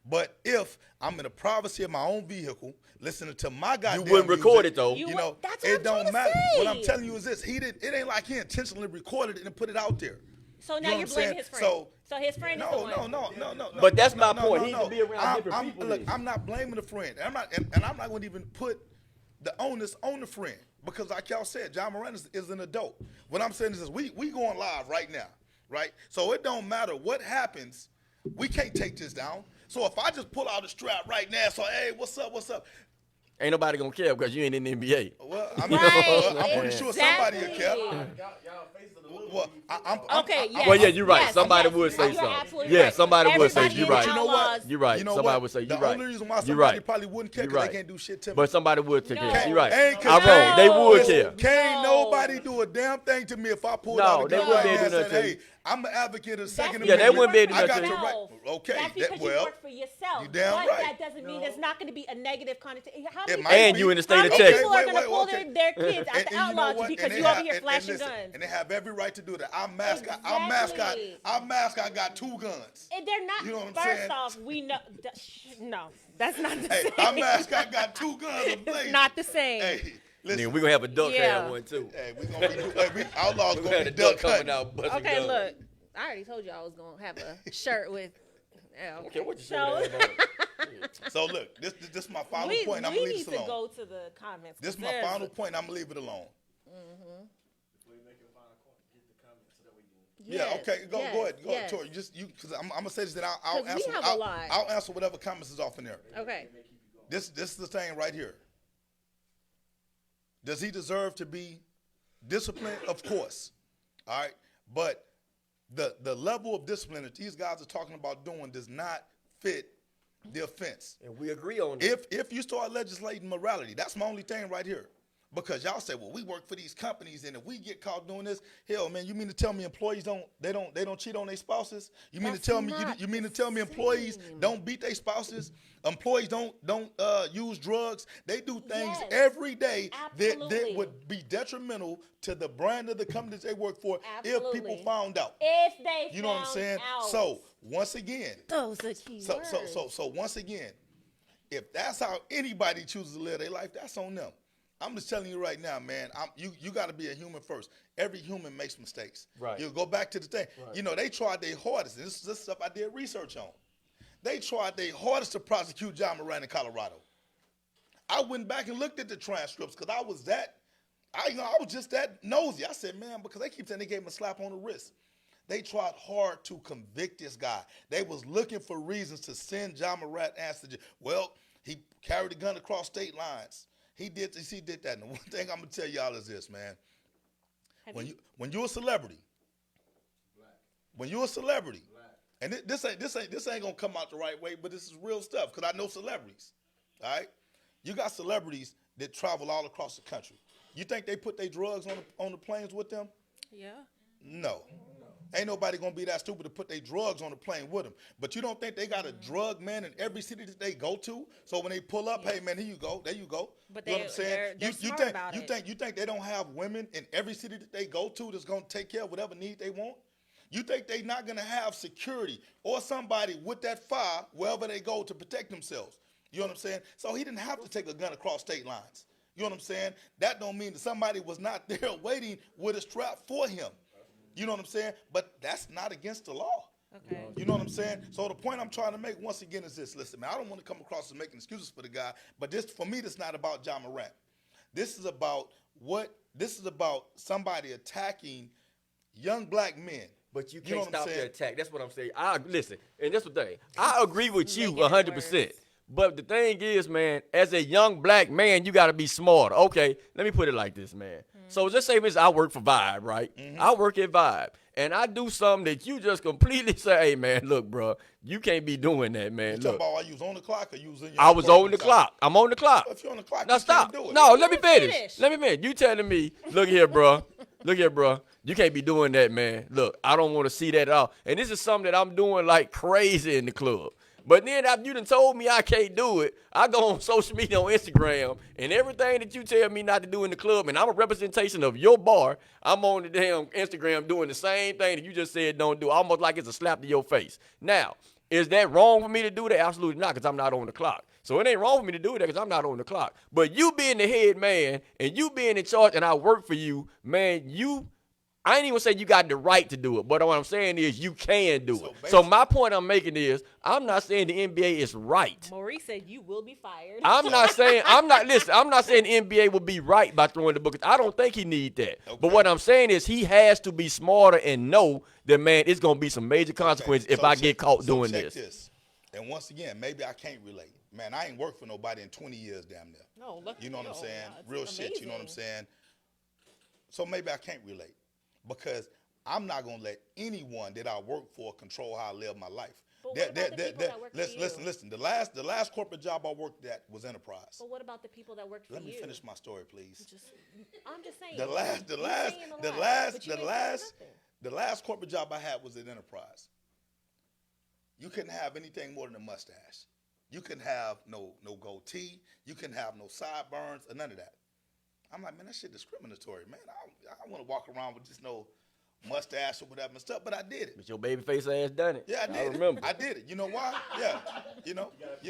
But if I'm in the privacy of my own vehicle, listening to my goddamn you wouldn't record it though. That's what it don't matter. Say. What I'm telling you is this: it ain't like he intentionally recorded it and put it out there. So now you're blaming his friend. So his friend is the one. No. But that's my point. He needs to be around different people. Look, I'm not blaming the friend. I'm not going to even put the onus on the friend because, like y'all said, Ja Morant is an adult. What I'm saying is this: we going live right now, right? So it don't matter what happens. We can't take this down. So if I just pull out the strap right now, so hey, what's up? Ain't nobody gonna care because you ain't in the NBA. Well, I'm pretty sure somebody will care. Well, yeah, you're right. Somebody would say something. Yeah, somebody would say you're right. You know what? You're right. Somebody would say you're right. The only reason why somebody probably wouldn't care because they can't do shit to me. But somebody would take care. You're right. I'm wrong. They would care. Can't nobody do a damn thing to me if I pulled out a gun right now and said, hey, I'm an advocate of Second Amendment. Yeah, they wouldn't be able to do I got that. your right. Okay, that's because you work for yourself. You damn but right. that doesn't mean there's not going to be a negative connotation. And you in the state of Texas. People are going to pull their kids out the outlaw because you over here flashing guns. And they have every right to do that. Our mascot got 2 guns. And they're not. You know what I'm first saying? off, we know. No, that's not the Hey, same. our mascot got 2 guns. It's not the same. Hey. Listen, we're going to have a duck have one, too. Hey, we're going to be outlaws going to be duck duck coming hunting. out. Okay, look. I already told you I was going to have a shirt with. Okay, what you say? So look, this is my final point. I'm gonna leave this alone. We need to go to the comments. This is my final point. I'm gonna leave it alone. Yes, yeah. Okay. Go ahead. Go yes. Tori. Because I'm gonna say this. Then I'll answer whatever comments is off in there. Okay. This is the thing right here. Does he deserve to be disciplined? Of course. All right. But the level of discipline that these guys are talking about doing does not fit the offense. And we agree on that. If you start legislating morality, that's my only thing right here. Because y'all say, well, we work for these companies, and if we get caught doing this, hell, man, you mean to tell me employees don't cheat on their spouses? You mean to tell me employees don't beat their spouses? Employees don't use drugs? They do things every day that would be detrimental to the brand of the companies they work for if people found out. If they You know what I'm saying? out. So once again, those are key words. So once again, if that's how anybody chooses to live their life, that's on them. I'm just telling you right now, man. You got to be a human first. Every human makes mistakes. Right. You go back to the thing. Right. You know, they tried their hardest. And this is stuff I did research on. They tried their hardest to prosecute Ja Morant in Colorado. I went back and looked at the transcripts because I was just that nosy. I said, man, because they keep saying they gave him a slap on the wrist. They tried hard to convict this guy. They was looking for reasons to send Ja Morant answer. Well, he carried a gun across state lines. He did that. And the one thing I'm gonna tell y'all is this, man. When you're a celebrity, and this ain't gonna come out the right way, but this is real stuff because I know celebrities. All right, you got celebrities that travel all across the country. You think they put their drugs on the planes with them? Yeah. No. Ain't nobody gonna be that stupid to put their drugs on the plane with them. But you don't think they got a drug man in every city that they go to? So when they pull up, hey man, here you go, there you go. But you know what I'm saying? they're smart about it. You think they don't have women in every city that they go to that's gonna take care of whatever need they want? You think they not gonna have security or somebody with that fire wherever they go to protect themselves? You know what I'm saying? So he didn't have to take a gun across state lines. You know what I'm saying? That don't mean that somebody was not there waiting with a strap for him. You know what I'm saying? But that's not against the law. Okay. You know what I'm saying? So the point I'm trying to make once again is this. Listen, man, I don't want to come across as making excuses for the guy, but for me, this is not about Ja Morant. This is about somebody attacking young black men. But you You know can't what I'm stop saying? the attack. That's what I'm saying. Listen, and that's the thing. I agree with you Making it 100%. worse. But the thing is, man, as a young black man, you got to be smarter. Okay, let me put it like this, man. So just say this, I work for Vibe, right? I work at Vibe, and I do something that you just completely say, hey, man, look, bro, you can't be doing that, man. You talking Look, about while you was on the clock or you was in your I was on the time? clock. I'm on the clock. If you're on the clock, Now you stop. can't do it. No, let me Finish. finish. Let me finish. You telling me, look here, bro. Look here, bro. You can't be doing that, man. Look, I don't want to see that at all. And this is something that I'm doing like crazy in the club. But then after you done told me I can't do it, I go on social media on Instagram, and everything that you tell me not to do in the club, and I'm a representation of your bar, I'm on the damn Instagram doing the same thing that you just said don't do, almost like it's a slap to your face. Now, is that wrong for me to do that? Absolutely not, because I'm not on the clock. So it ain't wrong for me to do that because I'm not on the clock. But you being the head man, and you being in charge, and I work for you, man, I ain't even say you got the right to do it, but what I'm saying is you can do it. So my point I'm making is I'm not saying the NBA is right. Maurice said you will be fired. I'm not saying the NBA will be right by throwing the book. I don't think he need that. Okay. But what I'm saying is he has to be smarter and know that, man, it's going to be some major consequences if I get caught doing this. And once again, maybe I can't relate. Man, I ain't worked for nobody in 20 years damn near. No, look. You know what I'm saying? It's Real shit, you know what I'm amazing. saying? So maybe I can't relate because I'm not going to let anyone that I work for control how I live my life. But what about the people that work for you? Listen. The last corporate job I worked at was Enterprise. But what about the people that work for you? Let me finish my story, please. I'm just saying. The last corporate job I had was at Enterprise. You couldn't have anything more than a mustache. You couldn't have no goatee. You couldn't have no sideburns or none of that. I'm like, man, that shit discriminatory, man. I want to walk around with just no mustache or whatever and stuff, but I did it. But your baby face ass done it. Yeah, I did. I remember. I did it. You know why? Yeah. You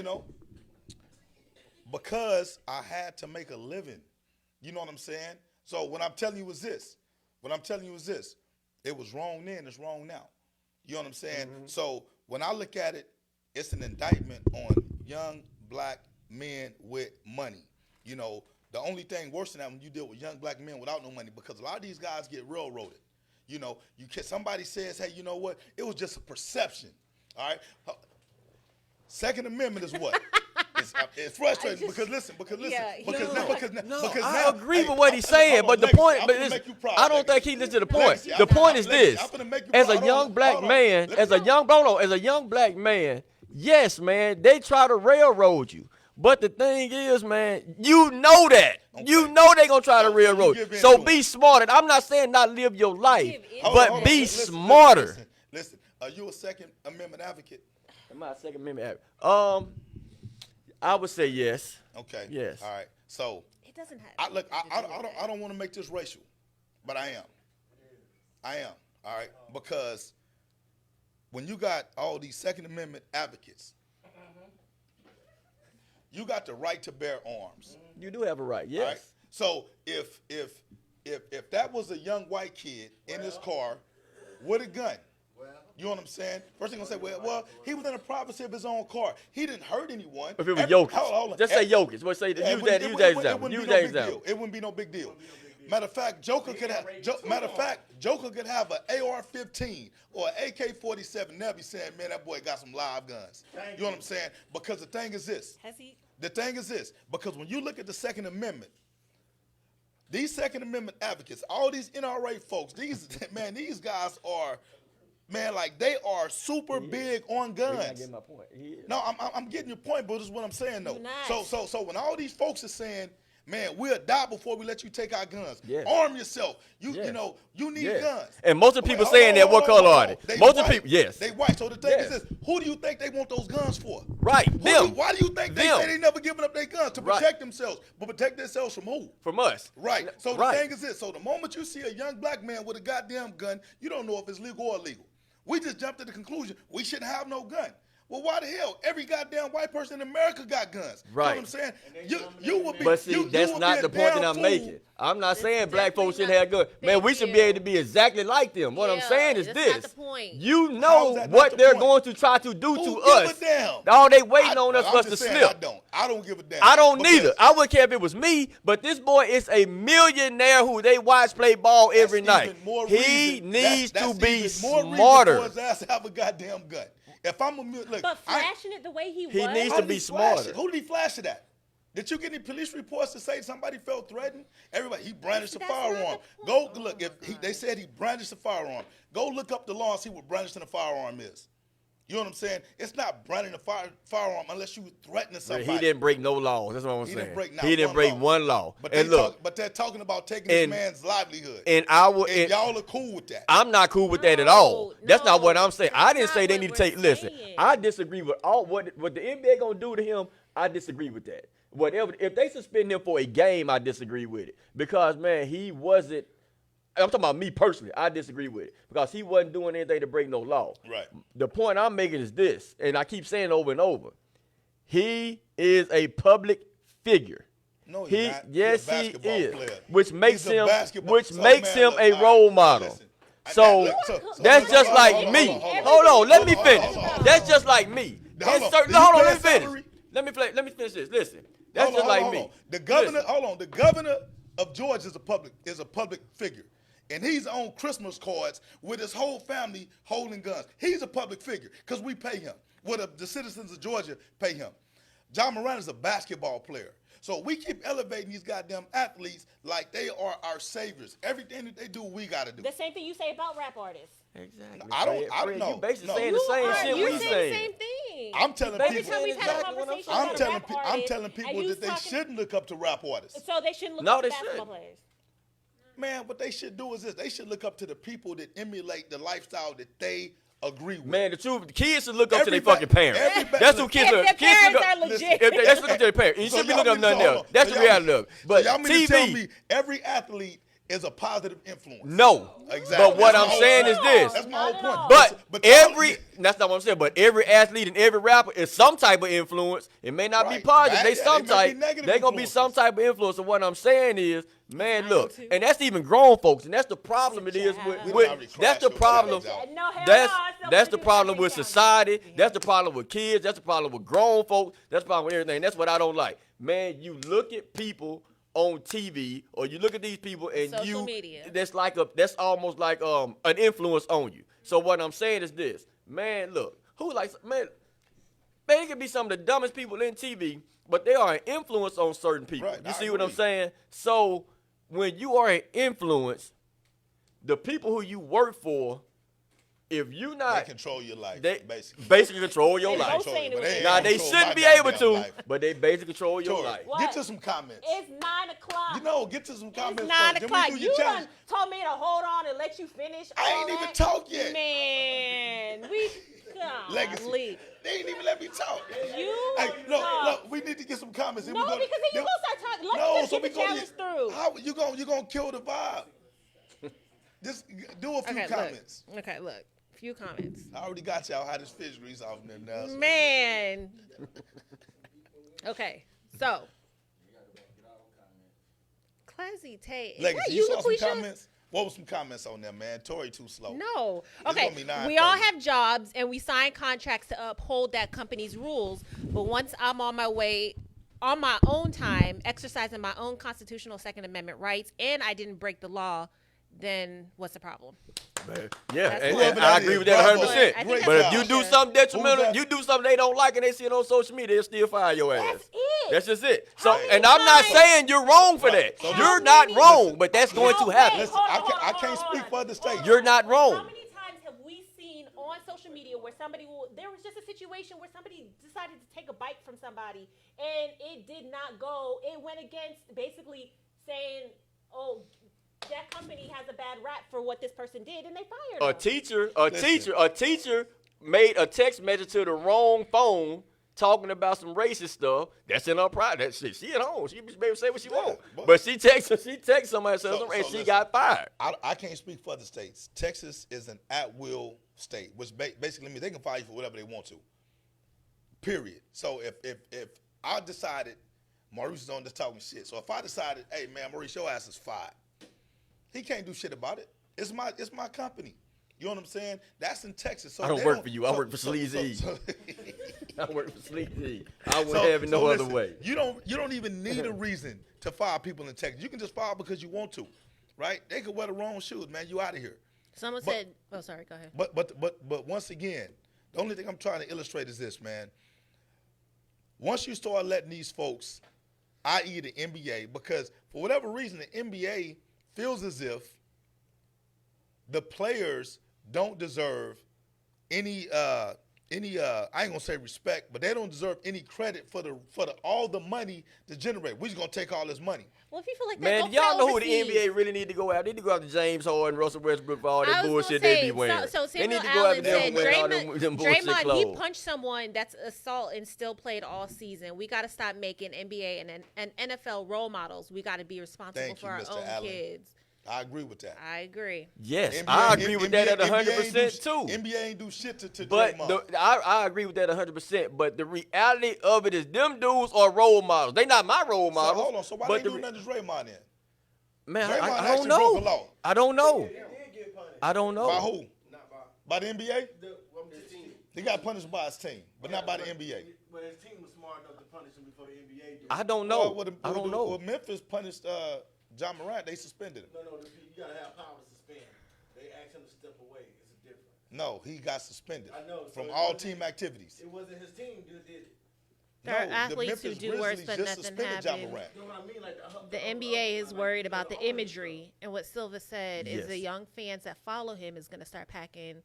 know, because I had to make a living. You know what I'm saying? So what I'm telling you is this. It was wrong then, it's wrong now. You know what I'm saying? Mm-hmm. So when I look at it, it's an indictment on young black men with money. You know, the only thing worse than that when you deal with young black men without no money, because a lot of these guys get railroaded. You know, somebody says, hey, you know what? It was just a perception. All right. Second Amendment is what? It's frustrating because listen. I agree with what he's saying, but the point, I don't think he listened to the point. The point is this: as a young black man, yes, man, they try to railroad you. But the thing is, man, you know that. Okay. You know they going to try to So you railroad. give in So to be it. smarter. I'm not saying not live your life, Give in. but Hold on, be listen, smarter. Listen. Are you a Second Amendment advocate? Am I a Second Amendment? I would say yes. Okay. Yes. All right. So It doesn't have. I don't want to make this racial, but I am. All right. Because when you got all these Second Amendment advocates, you got the right to bear arms. You do have a right. Yes. All right? So if that was a young white kid in his car with a gun, you know what I'm saying? First thing gonna say, well, he was in the privacy of his own car. He didn't hurt anyone. If it was Jokic, hold on. just say Jokic. What say? Yeah, Use that example. Use that example. It wouldn't be no big deal. Matter of fact, Joker could have. Joker could have an AR-15 or an AK-47. They'll be saying, "Man, that boy got some live guns." You know what I'm saying? Because the thing is this. Has he? The thing is this. Because when you look at the Second Amendment, these Second Amendment advocates, all these NRA folks, these guys are. Man, like they are super big on You're not guns. getting my point. No, I'm getting your point, but this is what I'm saying though. You're not. So when all these folks are saying, man, we'll die before we let you take our guns. Yes. Arm yourself. You Yes. know, you need Yes. guns. And most of the people Hold on, saying that, hold what on, color hold are on. they? They Most of white. the people, yes. They white. So the thing Yes. is this, who do you think they want those guns for? Right, them. Why do you think they Them. say they never giving up their guns? To Right. protect themselves. But protect themselves from who? From us. Right. So the Right. thing is this. So the moment you see a young black man with a goddamn gun, you don't know if it's legal or illegal. We just jumped to the conclusion we shouldn't have no gun. Well, why the hell? Every goddamn white person in America got guns. Right. You know what I'm saying? You would be. But see, you that's would not be a the point that damn I'm fool. making. I'm not saying black folks shouldn't definitely have guns. Man, not. we Thank should you. be able to be exactly like them. What I'm Yeah, saying is that's this. not the point. You How know is that not what the they're point? going to try to do Who to give us. a damn? All they waiting on us I'm for us to just saying, slip. I don't give a damn. I don't Because neither. I wouldn't care if it was me, but this boy is a millionaire who they watch play ball every that's night. even more He reason- needs that's to be even more reason smarter. for his ass to have a goddamn gun. If I'm a look, But flashing it the way he was. needs How to did be he flash smarter. it? Who did he flash it at? Did you get any police reports to say somebody felt threatened? Everybody, he brandished a That's not firearm. the Go point. look. They said he brandished a firearm. Go look up the law and see what brandishing a firearm is. You know what I'm saying? It's not brandishing a firearm unless you threatening somebody. He didn't break no laws. That's what I'm He saying. didn't break not He didn't one break law. one law. But And look, but they're talking about taking this and- man's livelihood. and y'all are cool with that. I'm not cool with that at all. No, That's not what no, I'm saying. that's I didn't not say they what need to we're take. Listen, saying. I disagree with all what the NBA gonna do to him. I disagree with that. Whatever, if they suspend him for a game, I disagree with it because man, he wasn't. I'm talking about me personally. I disagree with it because he wasn't doing anything to break no law. Right. The point I'm making is this, and I keep saying it over and over. He is a public figure. No, he's He, not. yes, He's a he basketball is, player. which makes He's a him, basketball- which so, makes man, him look, a all role right, model. listen. So that's just hold like on, me. hold on. Hold on, let me Hold on, finish. hold on. That's just like me. Hold In on. certain- Do you hold on, pay let me finish. salary? Let me finish this. Listen, that's Hold just on, like hold me. on. The governor, Listen. hold on. The governor of Georgia is a public figure. And he's on Christmas cards with his whole family holding guns. He's a public figure because we pay him. The citizens of Georgia pay him. Ja Morant is a basketball player. So we keep elevating these goddamn athletes like they are our saviors. Everything that they do, we got to do. The same thing you say about rap artists. Exactly. I don't Fred, know. You basically No. saying You the same are. shit You we say the saying. same thing. I'm telling Every people. time we've had a exactly what I'm conversation saying. about I'm a telling, rap I'm artist, telling and people you that they talking- shouldn't look up to rap artists. So they shouldn't look No, up to they basketball shouldn't. players. Man, what they should do is this. They should look up to the people that emulate the lifestyle that they agree with. Man, the truth, kids should look up to their Everybody- fucking parents. everybody- That's who kids If are. their Kids look parents up. are legit. If that's what their parents. You So shouldn't be y'all looking up mean- nothing so hold else. on. That's So the y'all reality mean- of it. But so y'all mean to tell TV, me every athlete is a positive influence? no. Exactly. But what That's I'm my whole saying is point. this. That's my whole Not at point. all. But y'all- every, that's not what I'm saying, but every athlete and every rapper is some type of influence. It may not be Right. positive. Bad, They yeah, some they may be type. negative They're going to be some influences. type of influence. And what I'm saying is, man, I look, know too. and that's even grown folks. And that's the problem it is child. with, We done already that's the crashed your problem. child out. No, hell That's no, I still that's wanna the do problem that with every society. time. That's the problem with kids. That's the problem with grown folks. That's the problem with everything. That's what I don't like. Man, you look at people on TV or you look at these people and Social media. that's almost like an influence on you. So what I'm saying is this, man, look, man, it could be some of the dumbest people in TV, but they are an influence on certain people. Right, You I see what I'm agree. saying? So when you are an influence, the people who you work for if you They not, control your life, they basically. basically control your They life. both saying it was- Now they control shouldn't my be able goddamn to, life. but they basically control your Tori, life. What? get to some comments. It's 9 o'clock. You know, get to some comments It's first. 9 Then we o'clock. do You your challenge. done told me to hold on and let you finish. I all ain't even that. talk yet. Man, we Legacy. They ain't even let me talk. You Hey, talk. look, we need to get some comments. No, because then you gonna start talking. Let's just get the challenge through. How you gonna kill the vibe? Just do a few comments. Okay, look. Few comments. I already got y'all how this fish grease off in there now. So. Man. Okay, so. Classy Tay. Is Legacy, that you you, saw some LaQuisha? comments? What was some comments on there, man? Tori too slow. No. It's Okay. gonna be 9:30. We all have jobs and we sign contracts to uphold that company's rules. But once I'm on my way, on my own time, exercising my own constitutional Second Amendment rights, and I didn't break the law, then what's the problem? Man, yeah, That's and what- I agree with that Bravo. 100%. I think Great But job. if you do Yeah. something detrimental, Who's that? you do something they don't like and they see it on social media, they'll still fire your ass. That's it. That's just it. So, How many and I'm not times- saying you're wrong for Right. that. So You're how not many- wrong, but that's going No, to happen. Listen, hold on, I hold can't on, speak hold for on. the state. You're not wrong. How many times have we seen on social media where somebody there was just a situation where somebody decided to take a bite from somebody and it did not go. It went against basically saying, oh, that company has a bad rap for what this person did, and they fired A him. teacher made a text message to the wrong phone talking about some racist stuff. That's in her private. That shit, she at home. She be able to say what she want. But she texted somebody and So she listen. got fired. I can't speak for other states. Texas is an at-will state, which basically means they can fire you for whatever they want to. Period. So if I decided Maurice is on this talking shit, so if I decided, hey man, Maurice, your ass is fired, he can't do shit about it. It's my company. You know what I'm saying? That's in Texas. So I don't they work for you. I work for Sleazy. I work for Sleazy. I wouldn't have it no other listen, way. You don't even need a reason to fire people in Texas. You can just fire because you want to, right? They could wear the wrong shoes, man. You out of here. Someone But- said, oh, sorry, go ahead. But once again, the only thing I'm trying to illustrate is this, man. Once you start letting these folks, i.e. the NBA, because for whatever reason the NBA feels as if the players don't deserve any I ain't gonna say respect, but they don't deserve any credit for all the money to generate. We're just gonna take all this money. Well, if you feel like that, Man, go y'all play know who the overseas. NBA really need to go after? They need to go after James Harden, Russell Westbrook for all I that was bullshit gonna they say, be wearing. So They need Samuel to go after Allen them said wearing all them bullshit Draymond, he clothes. punched someone that's assault and still played all season. We got to stop making NBA and NFL role models. We got to be responsible Thank for you, our Mr. own Allen. kids. I agree with that. I agree. Yes, NBA I agree with that at NBA ain't 100% too. NBA ain't do shit to But Draymond. I agree with that 100%. But the reality of it is, them dudes are role models. They not my role So models. hold on. So why but they doing nothing to Draymond then? man, Draymond I don't actually broke the know. law. I don't know. They did get punished. I don't know. By who? Not by By the NBA? his team. He got punished by his team, but not by the NBA. But his team was smart enough to punish him before the NBA did. I don't know. I don't know. Well, Memphis punished Ja Morant. They suspended him. No, you gotta have power to suspend. They asked him to step away. It's a difference. No, he got suspended I know. from So it all wasn't- team activities. It wasn't his team that did it. There are No, athletes the who Memphis do worse, Grizzlies but just nothing suspended Ja happened. Morant. You know what I mean? Like The NBA is worried about the imagery, and what Silva said is Yes. the young fans that follow him is going to start picking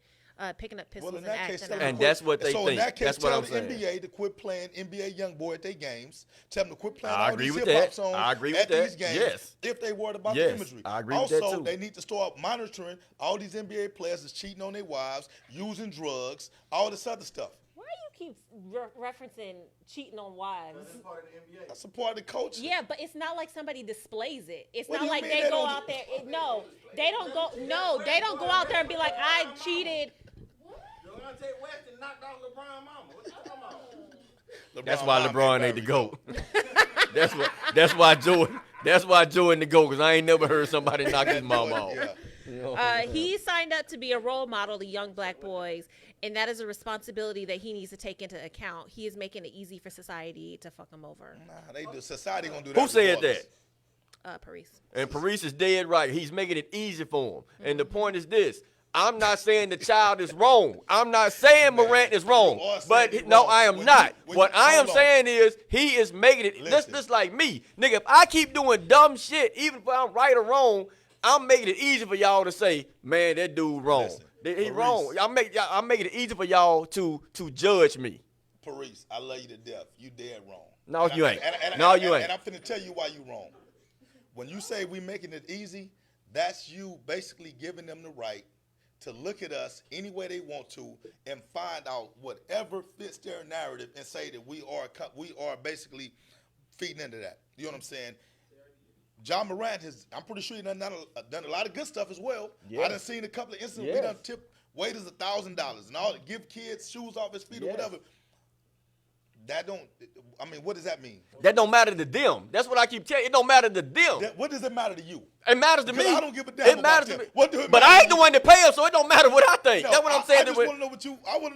up pistols Well, in and that case, acting tell out. them And to quit. that's what they so in think. that case, That's what tell I'm the saying. NBA to quit playing NBA YoungBoy at their games. Tell them to quit playing I all agree these with hip hop that. songs I agree at with that. these games. Yes. If they worried about Yes, the imagery. I agree with also, that too. they need to start monitoring all these NBA players that's cheating on their wives, using drugs, all this other stuff. Why do you keep referencing cheating on wives? That's part of the NBA. That's a part of the coach. Yeah, but it's not like somebody displays it. It's What not do you like mean they they go don't out there. No, they don't go. No, they don't go out there and be like, I cheated. Delonte Weston knocked out LeBron mama. What you talking about? That's why Mama LeBron ain't ain't the married. GOAT. That's why Joe ain't the GOAT, because I ain't never heard somebody knock his mama off. Yeah. You know? He signed up to be a role model to young black boys, and that is a responsibility that he needs to take into account. He is making it easy for society to fuck him over. Nah, they do. Society gonna do that. Who said regardless. that? Paris. And Paris is dead right. He's making it easy for him. And the point is this. I'm not saying the child is wrong. I'm not saying Morant is wrong. you are saying But he's no, wrong. I am When not. you- What I am hold on. saying is he is making it Listen. just like me. Nigga, if I keep doing dumb shit, even if I'm right or wrong, I'm making it easy for y'all to say, man, that dude wrong. Listen. He wrong. I make it easy for y'all to judge me. Paris, I love you to death. You dead wrong. No, you ain't. No, you ain't. And I'm finna tell you why you wrong. When you say we making it easy, that's you basically giving them the right to look at us any way they want to and find out whatever fits their narrative and say that we are basically feeding into that. You know what I'm saying? Ja Morant I'm pretty sure he done a lot of good stuff as well. Yeah. I done seen a couple of instances we done tip waiters $1,000 and all, give kids shoes off his feet or whatever. What does that mean? That don't matter to them. That's what I keep telling you. It don't matter to them. What does it matter to you? It matters to me. I don't give a damn. It matters to me. But I ain't the one that pay them, so it don't matter what I think. That's what I'm saying. I want to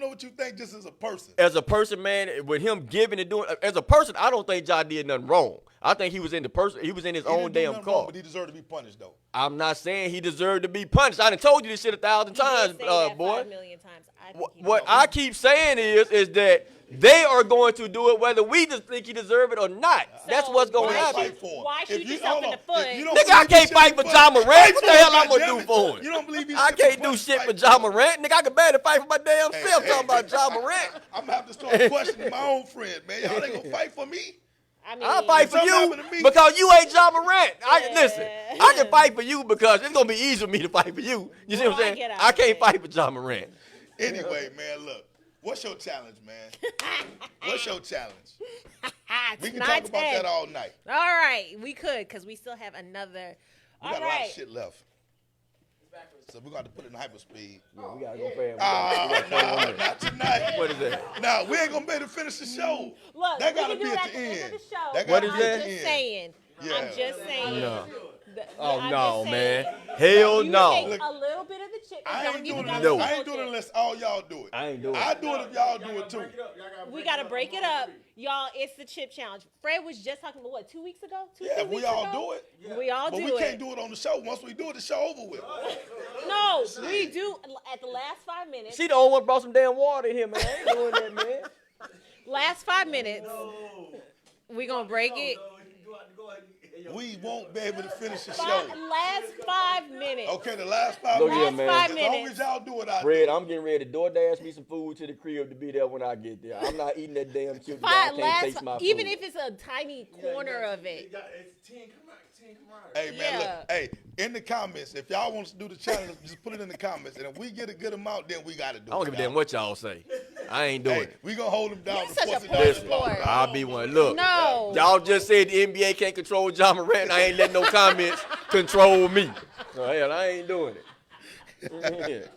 know what you think just as a person. As a person, man, with him giving and doing, as a person, I don't think Ja did nothing wrong. I think he was in his own damn car. But he deserved to be punished, though. I'm not saying he deserved to be punished. I done told you this shit 1,000 times, boy. 5 million times. What I keep saying is that they are going to do it whether we just think he deserve it or not. So that's what's going to happen. Why shoot yourself in the foot? Nigga, I can't fight for Ja Morant. What the hell I'm going to do for him? You don't believe I can't do shit for Ja Morant. Nigga, I can barely fight for my damn self talking about Ja Morant. I'm going to have to start questioning my own friend, man. Y'all ain't going to fight for me? I'll fight for you because you ain't Ja Morant. Listen, I can fight for you because it's going to be easy for me to fight for you. You see what I'm saying? I can't fight for Ja Morant. Anyway, man, look. What's your challenge, man? What's your challenge? We can talk about that all night. All right, we could because we still have another. We got a lot of shit left. So we're going to put it in hyperspeed. Yeah, we got to go fast. Not tonight. What is that? No, we ain't going to be able to finish the show. Look, that got to be at the end. What is that? I'm just saying. Yeah. I'm just saying. No. No, man. Hell no. Take a little bit of the chip. I ain't doing it unless all y'all do it. I ain't doing it. I do it if y'all do it too. We got to break it up. Y'all, it's the chip challenge. Fred was just talking about what, 2 weeks ago? We all do it. Yeah. We all do it. But we can't do it on the show. Once we do it, the show over with. No, we do at the last 5 minutes. She the only one brought some damn water in here, man. I ain't doing that, man. Last 5 minutes. We going to break it. We won't be able to finish the show. Last 5 minutes. Okay, the last 5 minutes. Here, man. 5 minutes. As long as y'all do it, Fred, I'm getting ready to DoorDash me some food to the crib to be there when I get there. I'm not eating that damn chip. I can't taste my food. Even if it's a tiny corner of it. It's 10 camaraderie. Hey, man, look. Hey, in the comments, if y'all want to do the challenge, just put it in the comments. And if we get a good amount, then we got to do it. I don't give a damn what y'all say. I ain't doing it. We going to hold them down. You're such a push sport. I'll be one. Look, no. Y'all just said the NBA can't control Ja Morant. I ain't letting no comments control me. So, hell, I ain't doing it.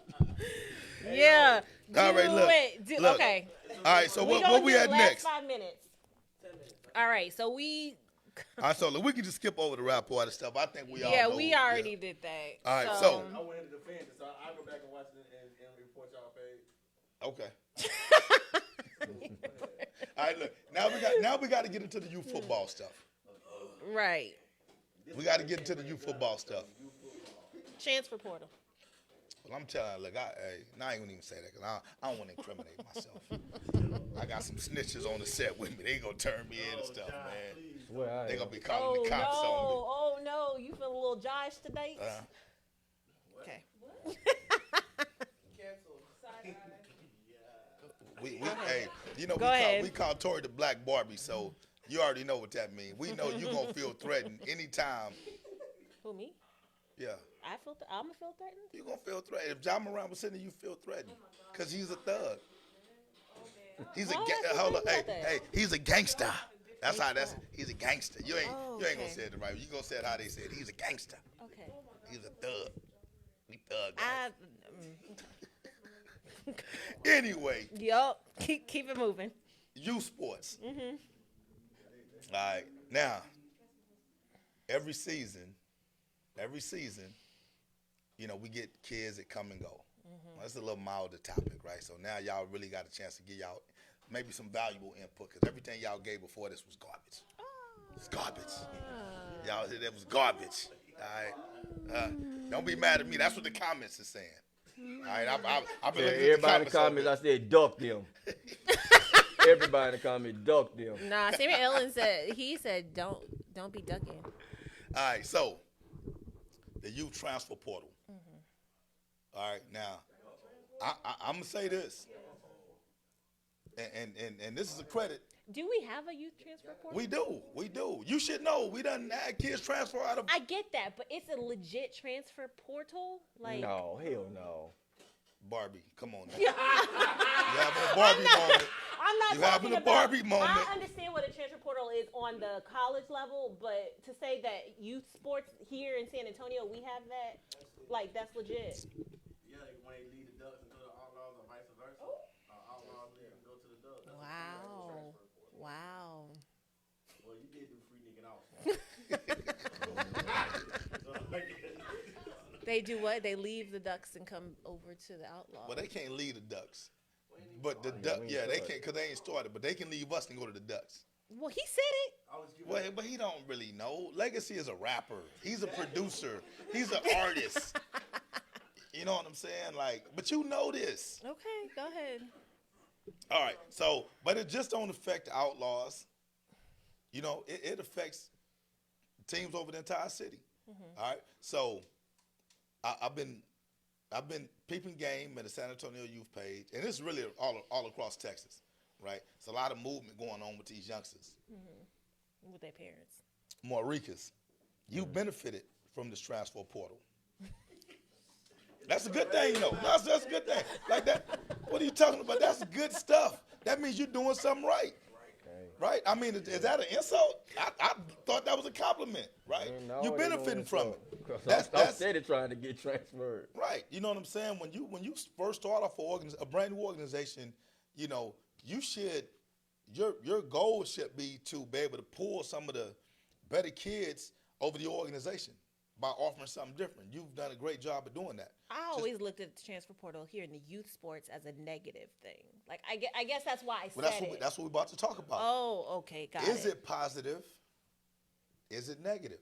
Yeah. All right, look. Okay. All right, so what we at next? 5 minutes. All right, so we... All right, so we can just skip over the rap part and stuff. I think we all Yeah, know. we already did that. All right, so I went to defend it, so I'll go back and watch it and report y'all page. Okay. All right, look. Now we got to get into the youth football stuff. Right. We got to get into the youth football stuff. Transfer portal. Well, I'm telling you, look, I ain't gonna even say that because I don't want to incriminate myself. I got some snitches on the set with me. They gonna turn me in and stuff, man. They gonna be calling the cops on me. Oh no, you feel a little Josh today? Okay. We call Tori the Black Barbie, so you already know what that means. We know you're gonna feel threatened anytime. Who, me? Yeah. I'm gonna feel threatened? You're gonna feel threatened. If Ja Morant was sitting there, you feel threatened. Because he's a thug. He's he's a gangster. He's a gangster. You ain't gonna say it right. You gonna say it how they say it. He's a gangster. Okay. He's a thug. We thug. Anyway. Yup. Keep it moving. Youth sports. Mm-hmm. All right. Now, every season, we get kids that come and go. Mm-hmm. That's a little milder topic, right? So now y'all really got a chance to give y'all maybe some valuable input because everything y'all gave before this was garbage. It's garbage. Y'all, that was garbage. All right. Don't be mad at me. That's what the comments are saying. All right. I've been looking everybody at in the comments, I said, duck them. Everybody in the comments, duck them. Nah, Samuel Ellen said, don't be ducking. All right. So, the youth transfer portal. Mm-hmm. All right. Now, I'm gonna say this, and this is a credit. Do we have a youth transfer portal? We do. You should know. We done had kids transfer out of. I get that, but it's a legit transfer portal. Like, No, hell no. Barbie, come on now. You having a Barbie moment. I'm not You talking having a about, Barbie moment. I understand what a transfer portal is on the college level, but to say that youth sports here in San Antonio, we have that, like, that's legit. Yeah, when they lead the Ducks into the Outlaws or vice versa. Outlaws lead and go to the Ducks. That's Wow. Wow. Well, you did do free nigga out. They do what? They leave the Ducks and come over to the Outlaws. Well, they can't leave the Ducks. But the Ducks, yeah, they can't because they ain't started. But they can leave us and go to the Ducks. Well, he said it. Well, but he don't really know. Legacy is a rapper. He's a producer. He's an artist. You know what I'm saying? Like, but you know this. Okay, go ahead. All right. So, but it just don't affect the Outlaws. You know, it affects teams over the entire city. All right. So, I've been peeping game at the San Antonio youth page, and it's really all across Texas, right? It's a lot of movement going on with these youngsters. With their parents. Maurikas, you benefited from this transfer portal. That's a good thing, you know. That's a good thing. Like that. What are you talking about? That's good stuff. That means you're doing something right. Right? I mean, is that an insult? I thought that was a compliment, right? No, You're benefiting from it. I'm steady trying to get transferred. Right. You know what I'm saying? When you first start off a brand new organization, you know, you should your goal should be to be able to pull some of the better kids over the organization by offering something different. You've done a great job of doing that. I always looked at the transfer portal here in the youth sports as a negative thing. Like, I guess that's why I said it. That's what we're about to talk about. Oh, okay, got it. Is it positive? Is it negative?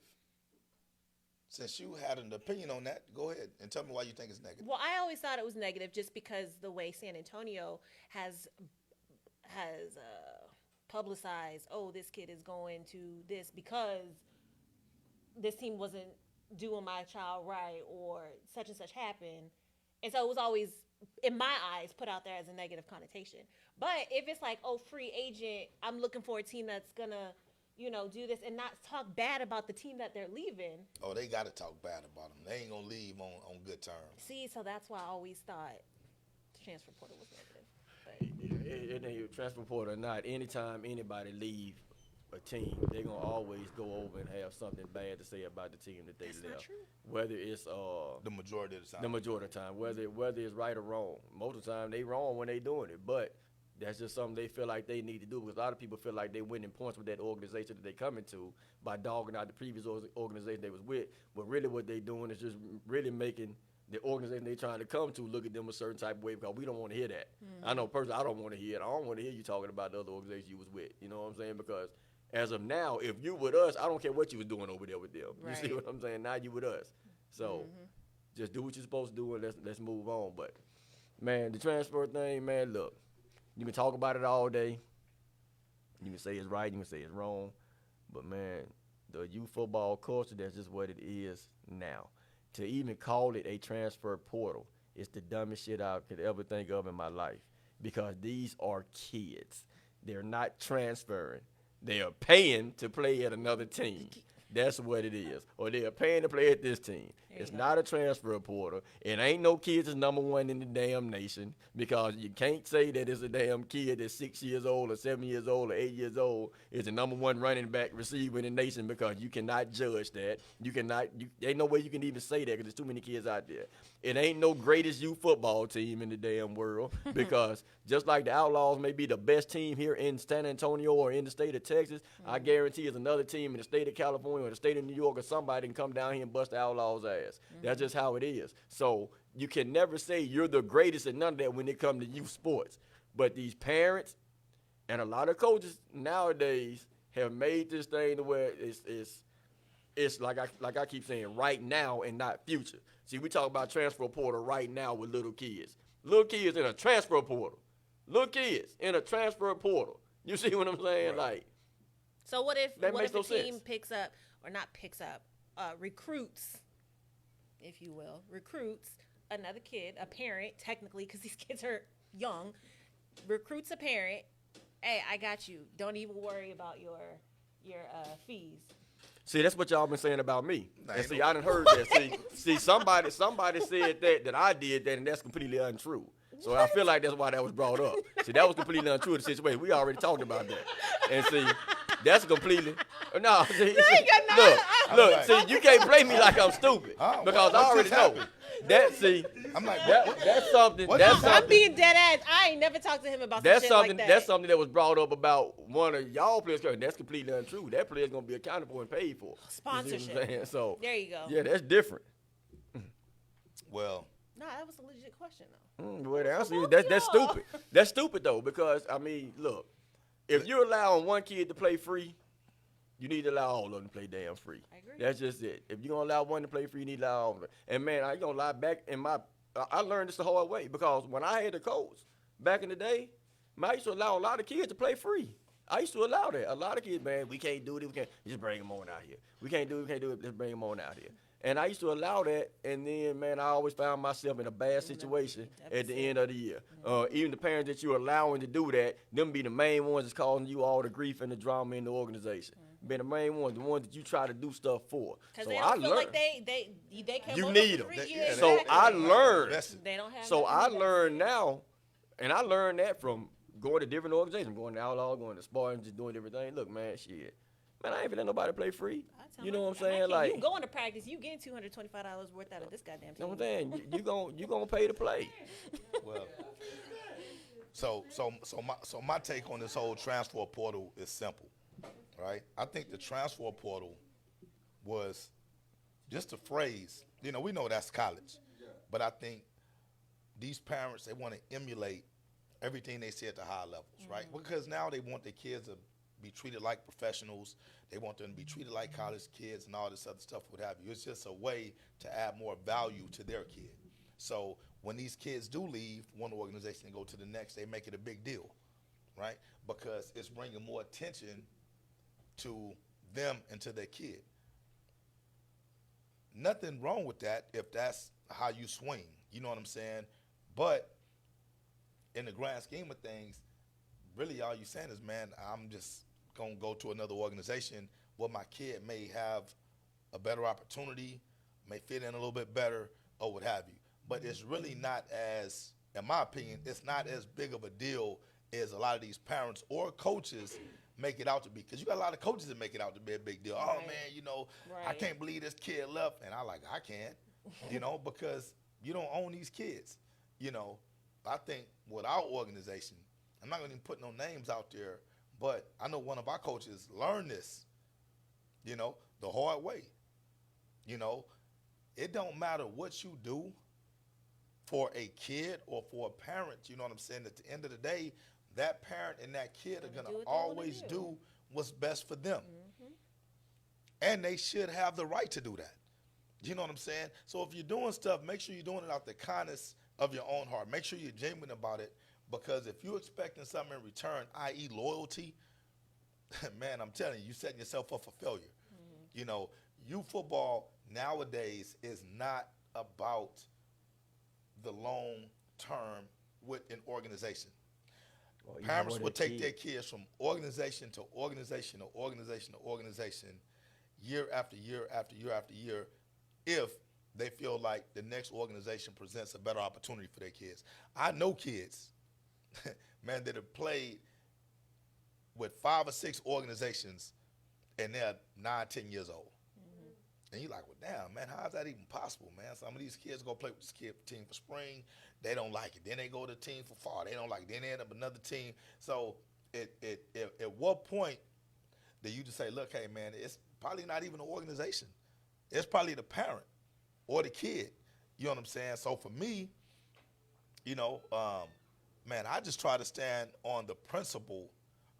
Since you had an opinion on that, go ahead and tell me why you think it's negative. Well, I always thought it was negative just because the way San Antonio has publicized, oh, this kid is going to this because this team wasn't doing my child right or such and such happened. And so it was always, in my eyes, put out there as a negative connotation. But if it's like, oh, free agent, I'm looking for a team that's going to, you know, do this and not talk bad about the team that they're leaving. Oh, they got to talk bad about them. They ain't going to leave on good terms. See, so that's why I always thought the transfer portal was negative. It ain't transfer portal or not. Anytime anybody leave a team, they're gonna always go over and have something bad to say about the team that they That's left. not true. Whether it's The majority of the time. the majority of the time, whether it's right or wrong. Most of the time they wrong when they doing it, but that's just something they feel like they need to do because a lot of people feel like they winning points with that organization that they coming to by dogging out the previous organization they was with. But really what they doing is just really making the organization they trying to come to look at them a certain type of way because we don't want to hear that. I know personally I don't want to hear it. I don't want to hear you talking about the other organization you was with. You know what I'm saying? Because as of now, if you with us, I don't care what you was doing over there with them. Right. You see what I'm saying? Now you with us. So just do what you're supposed to do and let's move on. But man, the transfer thing, man, look, you can talk about it all day. You can say it's right, you can say it's wrong. But man, the youth football culture, that's just what it is now. To even call it a transfer portal is the dumbest shit I could ever think of in my life because these are kids. They're not transferring. They are paying to play at another team. That's what it is. Or they are paying to play at this team. It's not a transfer portal. It ain't no kids is number one in the damn nation because you can't say that it's a damn kid that's 6 years old or 7 years old or 8 years old is the number one running back receiver in the nation because you cannot judge that. Ain't no way you can even say that because there's too many kids out there. It ain't no greatest youth football team in the damn world because just like the Outlaws may be the best team here in San Antonio or in the state of Texas, I guarantee there's another team in the state of California or the state of New York or somebody can come down here and bust the Outlaws' ass. That's just how it is. So you can never say you're the greatest and none of that when it comes to youth sports. But these parents and a lot of coaches nowadays have made this thing to where it's like I keep saying, right now and not future. See, we talk about transfer portal right now with little kids. Little kids in a transfer portal. Little kids in a transfer portal. You see what I'm saying? Right. Like, So what if That a makes no team sense. picks up, or not picks up, recruits, if you will, recruits another kid, a parent, technically, because these kids are young, recruits a parent. Hey, I got you. Don't even worry about your fees. See, that's what y'all been saying about me. Nah, And ain't see, no- I done heard that. See, somebody said that I did that, and that's completely untrue. So I feel like that's why that was brought up. See, that was completely untrue of the situation. We already talked about that. And see, that's completely no. See, look. like- See, you can't play me like I'm stupid Huh? because I What already just know. happened? I'm like, That's something. What That's just something. I'm being dead ass. I ain't never talked to him about some That's shit something. like that. That's something that was brought up about one of y'all players. That's completely untrue. That player's gonna be accounted for and paid for. You see what I'm Sponsorship. saying? So There you go. yeah, that's different. well, No, that was a legit question though. Well, the answer is Fuck that's y'all. stupid. That's stupid though, because I mean, look, if you're allowing one kid to play free, you need to allow all of them to play damn free. I agree. That's just it. If you're gonna allow one to play free, you need to allow all of them. And man, I ain't gonna lie. Back in I learned this the hard way because when I had a coach back in the day, man, I used to allow a lot of kids to play free. I used to allow that. A lot of kids, man, we can't do it. We can't. Just bring them on out here. We can't do it. Just bring them on out here. And I used to allow that, and then, man, I always found myself in a bad situation at the end of the year. Even the parents that you're allowing to do that, them be the main ones that's causing you all the grief and the drama in the organization. Being the main ones, the ones that you try to do stuff for. Because So they I don't feel learned. like they can. You vote need for them. free. Yeah, Yeah, So exactly. I learned. invested. They don't have. So nothing I invested. learned now, and I learned that from going to different organizations, going to Outlaw, going to Spartans, just doing everything. Look, man, shit. Man, I ain't finna let nobody play free. I tell You my know what I'm kid, my saying? kid, Like, you going to practice, you getting $225 worth out of this goddamn you know team. what I'm saying? You gonna pay to play. well. So my take on this whole transfer portal is simple, right? I think the transfer portal was just a phrase. You know, we know that's college, but I think these parents, they want to emulate everything they see at the high levels, right? Because now they want their kids to be treated like professionals. They want them to be treated like college kids and all this other stuff, what have you. It's just a way to add more value to their kid. So when these kids do leave one organization and go to the next, they make it a big deal, right? Because it's bringing more attention to them and to their kid. Nothing wrong with that if that's how you swing. You know what I'm saying? But in the grand scheme of things, really all you're saying is, man, I'm just going to go to another organization where my kid may have a better opportunity, may fit in a little bit better, or what have you. But it's really not as, in my opinion, it's not as big of a deal as a lot of these parents or coaches make it out to be. Because you got a lot of coaches that make it out to be a big deal. Oh, Right. man, you know, I Right. can't believe this kid left. And I can't, you know, because you don't own these kids. You know, I think with our organization, I'm not going to even put no names out there, but I know one of our coaches learned this, you know, the hard way. You know, it don't matter what you do for a kid or for a parent, you know what I'm saying? At the end of the day, that parent and that kid are Do going what to they wanna always do. do what's best for them. And they should have the right to do that. You know what I'm saying? So if you're doing stuff, make sure you're doing it out the kindness of your own heart. Make sure you're genuine about it, because if you're expecting something in return, i.e. loyalty, man, I'm telling you, you're setting yourself up for failure. You know, youth football nowadays is not about the long term with an organization. Well, you know Parents what, will that take kid- their kids from organization to organization to organization to organization, year after year after year after year, if they feel like the next organization presents a better opportunity for their kids. I know kids, man, that have played with 5 or 6 organizations and they're 9, 10 years old. And you're like, well, damn, man, how is that even possible, man? Some of these kids go play with this team for spring, they don't like it. Then they go to the team for fall, they don't like it. Then they end up another team. So at what point do you just say, look, hey, man, it's probably not even an organization. It's probably the parent or the kid. You know what I'm saying? So for me, you know, man, I just try to stand on the principle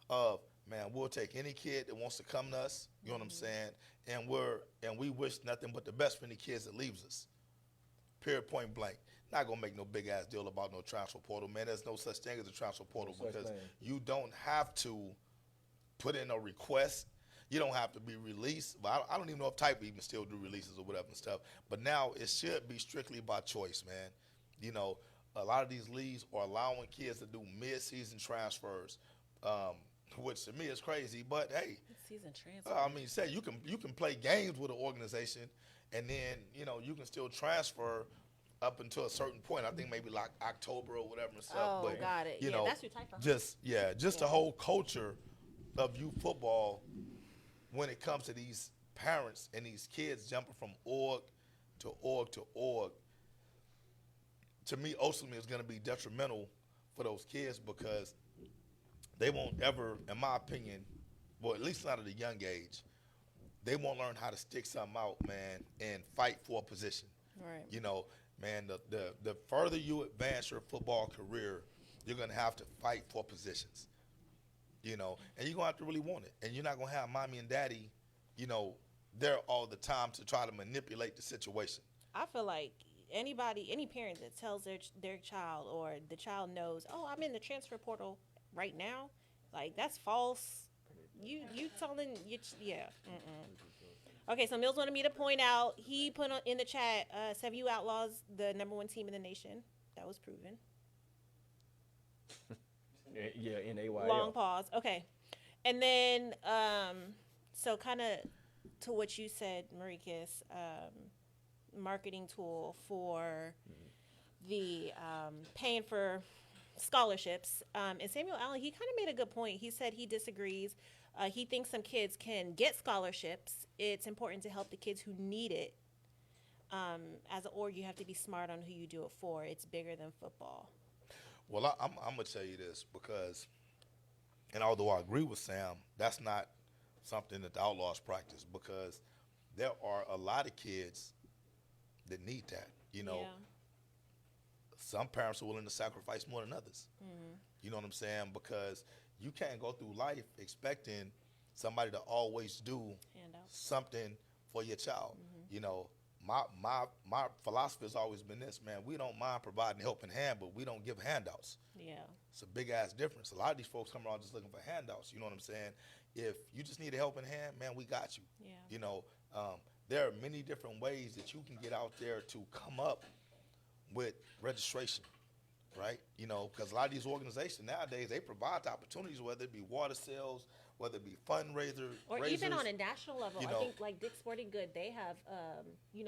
of, man, we'll take any kid that wants to come to us, you know what I'm saying, and we wish nothing but the best for any kids that leaves us. Period, point blank. Not gonna make no big ass deal about no transfer portal, man. There's no such thing as a transfer portal No such because thing. you don't have to put in a request. You don't have to be released. But I don't even know if type even still do releases or whatever and stuff. But now it should be strictly by choice, man. You know, a lot of these leagues are allowing kids to do mid-season transfers, which to me is crazy. But hey, Season transfer. I mean, say you can play games with an organization, and then you can still transfer up until a certain point. I think maybe like October or whatever and stuff. Oh, but got it. you Yeah, know, that's your type of. just Yeah. the whole culture of youth football when it comes to these parents and these kids jumping from org to org to org. To me, ultimately, is going to be detrimental for those kids because they won't ever, in my opinion, well, at least not at a young age, they won't learn how to stick something out, man, and fight for a position. Right. You know, man, the further you advance your football career, you're going to have to fight for positions. You know, and you're going to have to really want it. And you're not going to have mommy and daddy, there all the time to try to manipulate the situation. I feel like any parent that tells their child or the child knows, oh, I'm in the transfer portal right now, like that's false. You telling yeah. Okay, so Mills wanted me to point out, he put in the chat, Sevu Outlaws, the #1 team in the nation. That was proven. Yeah, NAYL. Long pause. Okay. And then, so kind of to what you said, Maricus, marketing tool for the paying for scholarships. And Samuel Allen, he kind of made a good point. He said he disagrees. He thinks some kids can get scholarships. It's important to help the kids who need it. As an org, you have to be smart on who you do it for. It's bigger than football. Well, I'm going to tell you this because, and although I agree with Sam, that's not something that the Outlaws practice because there are a lot of kids that need that. Yeah. Some parents are willing to sacrifice more than others. Mm-hmm. You know what I'm saying? Because you can't go through life expecting somebody to always do Handouts. something for your child. Mm-hmm. You know, my philosophy has always been this, man. We don't mind providing a helping hand, but we don't give handouts. Yeah. It's a big ass difference. A lot of these folks come around just looking for handouts. You know what I'm saying? If you just need a helping hand, man, we got you. Yeah. You know, there are many different ways that you can get out there to come up with registration, right? You know, because a lot of these organizations nowadays, they provide the opportunities, whether it be water sales, whether it be fundraisers. Or even on a national level. you I know. think like Dick's Sporting Good, they have,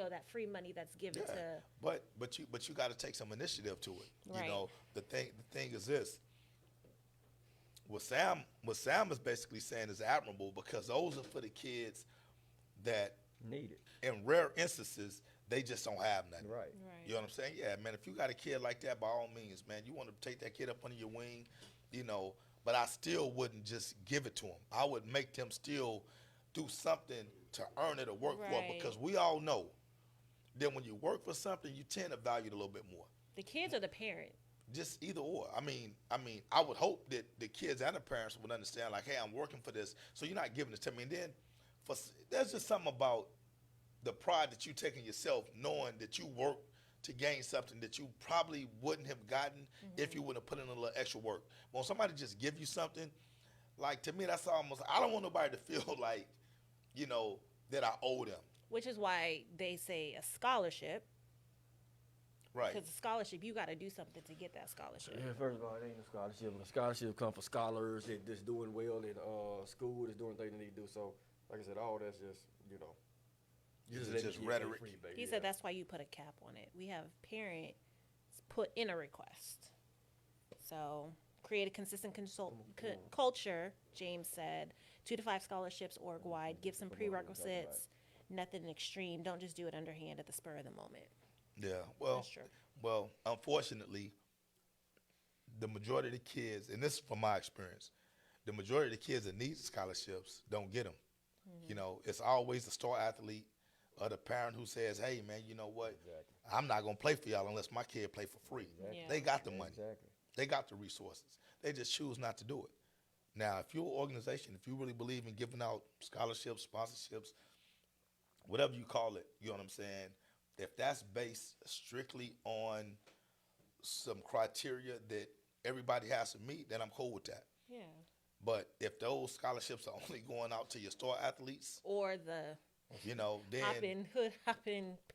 that free money that's given to. But you got to take some initiative to it. Right. You know, the thing is this. What Sam is basically saying is admirable because those are for the kids that Need it. in rare instances they just don't have nothing. Right. Right. You know what I'm saying? Yeah, man, if you got a kid like that, by all means, man, you want to take that kid up under your wing, but I still wouldn't just give it to them. I would make them still do something to earn it or work for it Right. because we all know that when you work for something, you tend to value it a little bit more. The kids or the parent? Just either or. I mean, I would hope that the kids and the parents would understand, like, hey, I'm working for this, so you're not giving it to me. And then there's just something about the pride that you take in yourself, knowing that you work to gain something that you probably wouldn't have gotten if you wouldn't have put in a little extra work. When somebody just give you something, like, to me, that's almost, I don't want nobody to feel like, that I owe them. Which is why they say a scholarship. Right. Because a scholarship, you got to do something to get that scholarship. Yeah, first of all, it ain't no scholarship. A scholarship come for scholars that's doing well in school, that's doing things they need to do. So, like I said, all that's just, It's letting just kids rhetoric. free, baby. He said that's why you put a cap on it. We have parents put in a request. So create a consistent culture, James said. 2 to 5 scholarships org-wide. Give some prerequisites. Nothing extreme. Don't just do it underhand at the spur of the moment. Yeah, That's true. well, unfortunately, the majority of the kids, and this is from my experience, the majority of the kids that need scholarships don't get them. It's always the star athlete or the parent who says, hey, man, you know what? Exactly. I'm not going to play for y'all unless my kid play for free. Yeah. They got the money. Exactly. They got the resources. They just choose not to do it. Now, if you're an organization, if you really believe in giving out scholarships, sponsorships, whatever you call it, you know what I'm saying? If that's based strictly on some criteria that everybody has to meet, then I'm cool with that. Yeah. But if those scholarships are only going out to your star athletes, Or the then hopping right,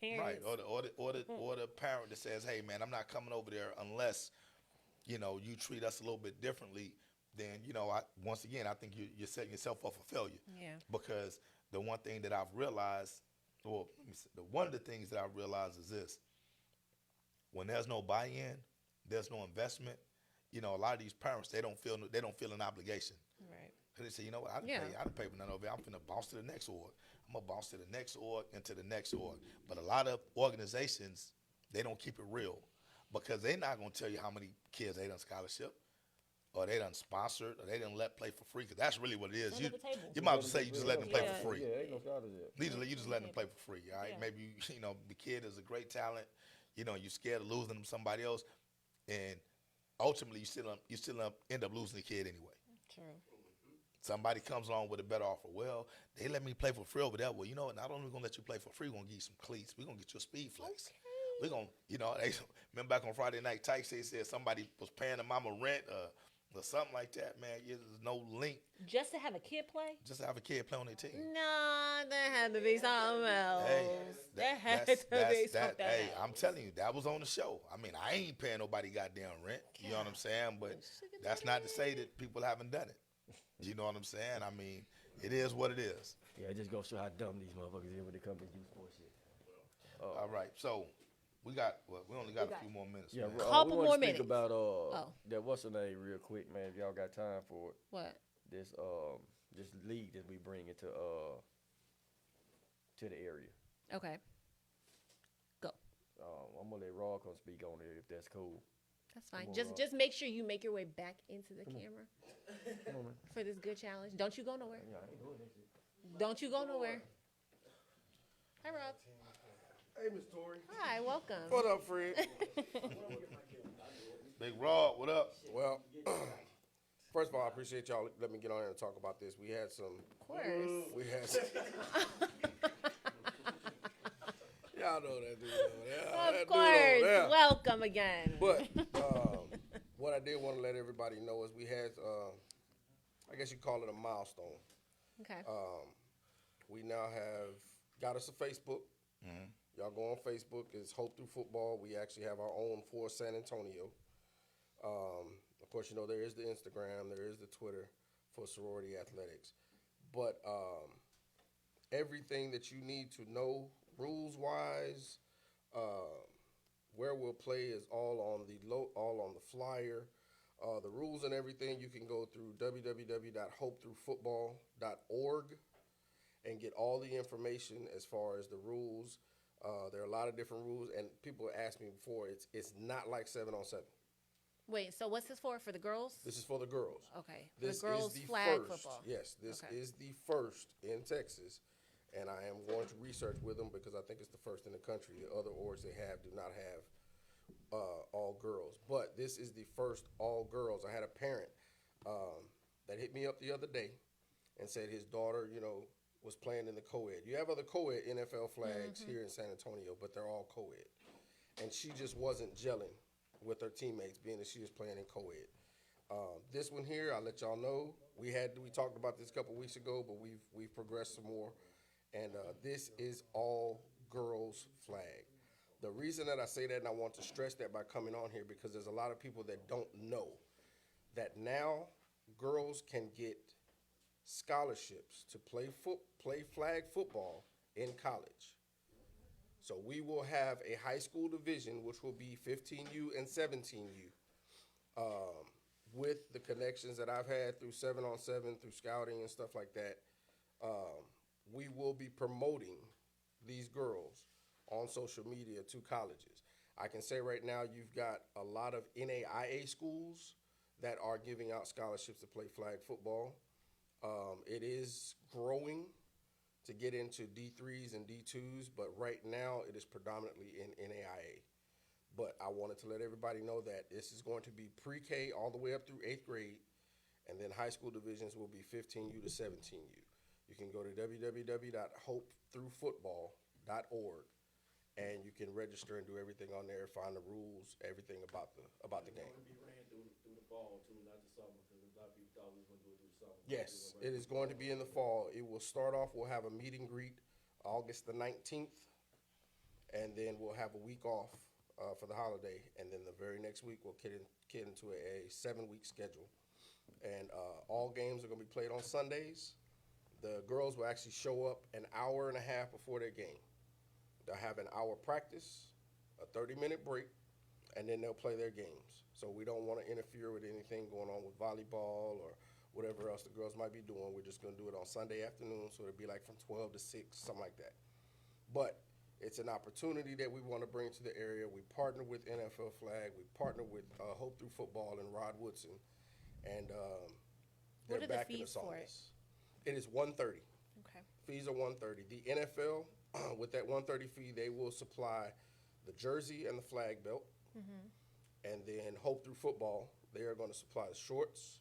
parents. or the parent that says, "Hey, man, I'm not coming over there unless you treat us a little bit differently." Then once again, I think you're setting yourself up for failure. Yeah. Because the one thing that I've realized, one of the things that I've realized is this: when there's no buy-in, there's no investment. A lot of these parents they don't feel an obligation. Right. They say, you know what, I didn't pay for none of it. I'm finna bounce to the next org. I'm gonna bounce to the next org and to the next org. But a lot of organizations, they don't keep it real because they're not gonna tell you how many kids they done scholarship or they done sponsored or they done let play for free, because that's really what it is. Under the table. You might as well say you just let them play Yeah. for free. Yeah, ain't no scholarship. You just let them play for free, all right? Yeah. Maybe the kid is a great talent. You're scared of losing them to somebody else, and ultimately you still end up losing the kid anyway. True. Somebody comes along with a better offer. Well, they let me play for free over there. Well, not only we gonna let you play for free, we're gonna give you some cleats. We're gonna get you a speed flex. Okay. We're gonna, they remember back on Friday Night Tykes, they said somebody was paying the mama rent or something like that, man. There's no link. Just to have a kid play? Just to have a kid play on their team. No, there had to be something else. Hey, there had to be something hey, else. I'm telling you, that was on the show. I mean, I ain't paying nobody goddamn rent. You know what I'm saying? But that's not to say that people haven't done it. You know what I'm saying? I mean, it is what it is. Yeah, it just goes to show how dumb these motherfuckers is when they come to youth sports shit. All right, so we only got a few more minutes. Yeah, man. Couple we more want to speak minutes. about Oh. that what's the name real quick, man. If y'all got time for it, What? this league that we bring into to the area. Okay. Go. I'm gonna let Raw come speak on it if that's cool. That's fine. Come on, Just Rob. just make sure you make your way back into the camera Come on, man. for this good challenge. Don't you go nowhere. Yeah, I ain't doing that shit. Don't you go nowhere. Hi, Rob. Hey, Miss Tori. Hi, welcome. What up, Fred? Big Rod, what up? Well, first of all, I appreciate y'all letting me get on here and talk about this. We had Of course. y'all know that dude over there. That Of dude course. over there. Welcome again. But what I did want to let everybody know is we had, I guess you call it a milestone. Okay. We now have got us a Facebook. Mm-hmm. Y'all go on Facebook. It's Hope Through Football. We actually have our own for San Antonio. Of course, there is the Instagram. There is the Twitter for sorority athletics. But everything that you need to know rules-wise, where we'll play is all on the flyer. The rules and everything, you can go through www.hopethroughfootball.org and get all the information as far as the rules. There are a lot of different rules, and people asked me before, it's not like 7-on-7. Wait, so what's this for? For the girls? This is for the girls. Okay. This the girls is the flag first. football. Yes, this Okay. is the first in Texas, and I am going to research with them because I think it's the first in the country. The other orgs they have do not have all girls, but this is the first all girls. I had a parent that hit me up the other day and said his daughter, was playing in the co-ed. You have other co-ed NFL flags here in San Antonio, but they're all co-ed, and she just wasn't gelling with her teammates, being that she was playing in co-ed. This one here, I'll let y'all know. We talked about this a couple weeks ago, but we've progressed some more, and this is all girls flag. The reason that I say that, and I want to stress that by coming on here, because there's a lot of people that don't know that now girls can get scholarships to play flag football in college. So we will have a high school division, which will be 15U and 17U. With the connections that I've had through 7-on-7, through scouting and stuff like that, we will be promoting these girls on social media to colleges. I can say right now you've got a lot of NAIA schools that are giving out scholarships to play flag football. It is growing to get into D3s and D2s, but right now it is predominantly in NAIA. But I wanted to let everybody know that this is going to be pre-K all the way up through 8th grade, and then high school divisions will be 15U to 17U. You can go to www.hopethroughfootball.org, and you can register and do everything on there, find the rules, everything about the game. It's going to be ran through the fall too, not the Yes, it is going to be in the fall. It will start off, we'll have a meet and greet August the 19th, and then we'll have a week off for the holiday, and then the very next week we'll get into a 7-week schedule. And all games are going to be played on Sundays. The girls will actually show up an hour and a half before their game. They'll have an hour practice, a 30-minute break, and then they'll play their games. So we don't want to interfere with anything going on with volleyball or whatever else the girls might be doing. We're just going to do it on Sunday afternoon, so it'll be like from 12 to 6, something like that. But it's an opportunity that we want to bring to the area. We partner with NFL Flag. We partner with Hope Through Football and Rod Woodson. And What they're are the backing fees us on for it? this. It is $130. Okay. Fees are $130. The NFL, with that $130 fee, they will supply the jersey and the flag belt. And then Hope Through Football, they are going to supply the shorts.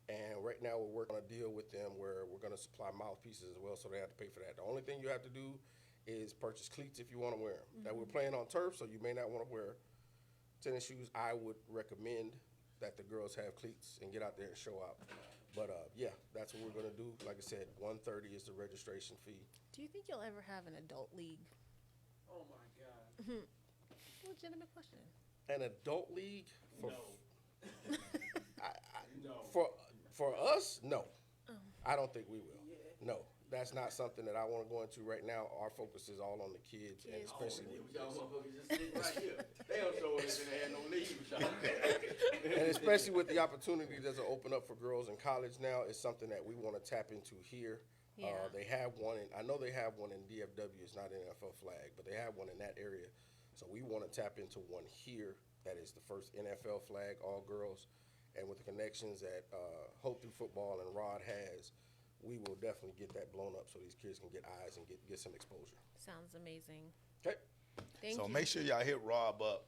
And right now we're working on a deal with them where we're going to supply mouthpieces as well, so they have to pay for that. The only thing you have to do is purchase cleats if you want to wear them. Now we're playing on turf, so you may not want to wear tennis shoes. I would recommend that the girls have cleats and get out there and show out. But yeah, that's what we're gonna do. Like I said, $130 is the registration fee. Do you think you'll ever have an adult league? Oh my God. Legitimate question. An adult league for No. No. for us, no. I don't think we will. No, that's not something that I want to go into right now. Our focus is all on the kids, and especially Y'all motherfuckers just sitting right here. They don't show us they had no leave. and especially with the opportunity that's open up for girls in college now, is something that we want to tap into here. Yeah. They have one, I know they have one in DFW. It's not NFL Flag, but they have one in that area. So we want to tap into one here that is the first NFL Flag, all girls. And with the connections that Hope Through Football and Rod has, we will definitely get that blown up so these kids can get eyes and get some exposure. Sounds amazing. Okay. Thank So you. make sure y'all hit Rob up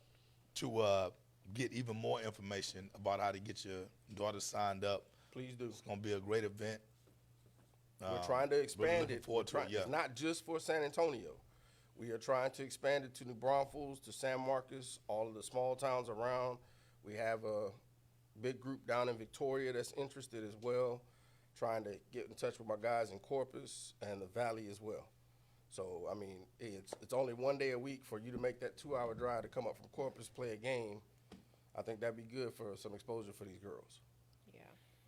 to get even more information about how to get your daughter signed up. Please do. It's going to be a great event. We're trying to expand looking it. forward to it, yeah. It's not just for San Antonio. We are trying to expand it to New Braunfels, to San Marcos, all of the small towns around. We have a big group down in Victoria that's interested as well, trying to get in touch with my guys in Corpus and the Valley as well. So, I mean, it's only one day a week for you to make that 2-hour drive to come up from Corpus, play a game. I think that'd be good for some exposure for these girls. Yeah.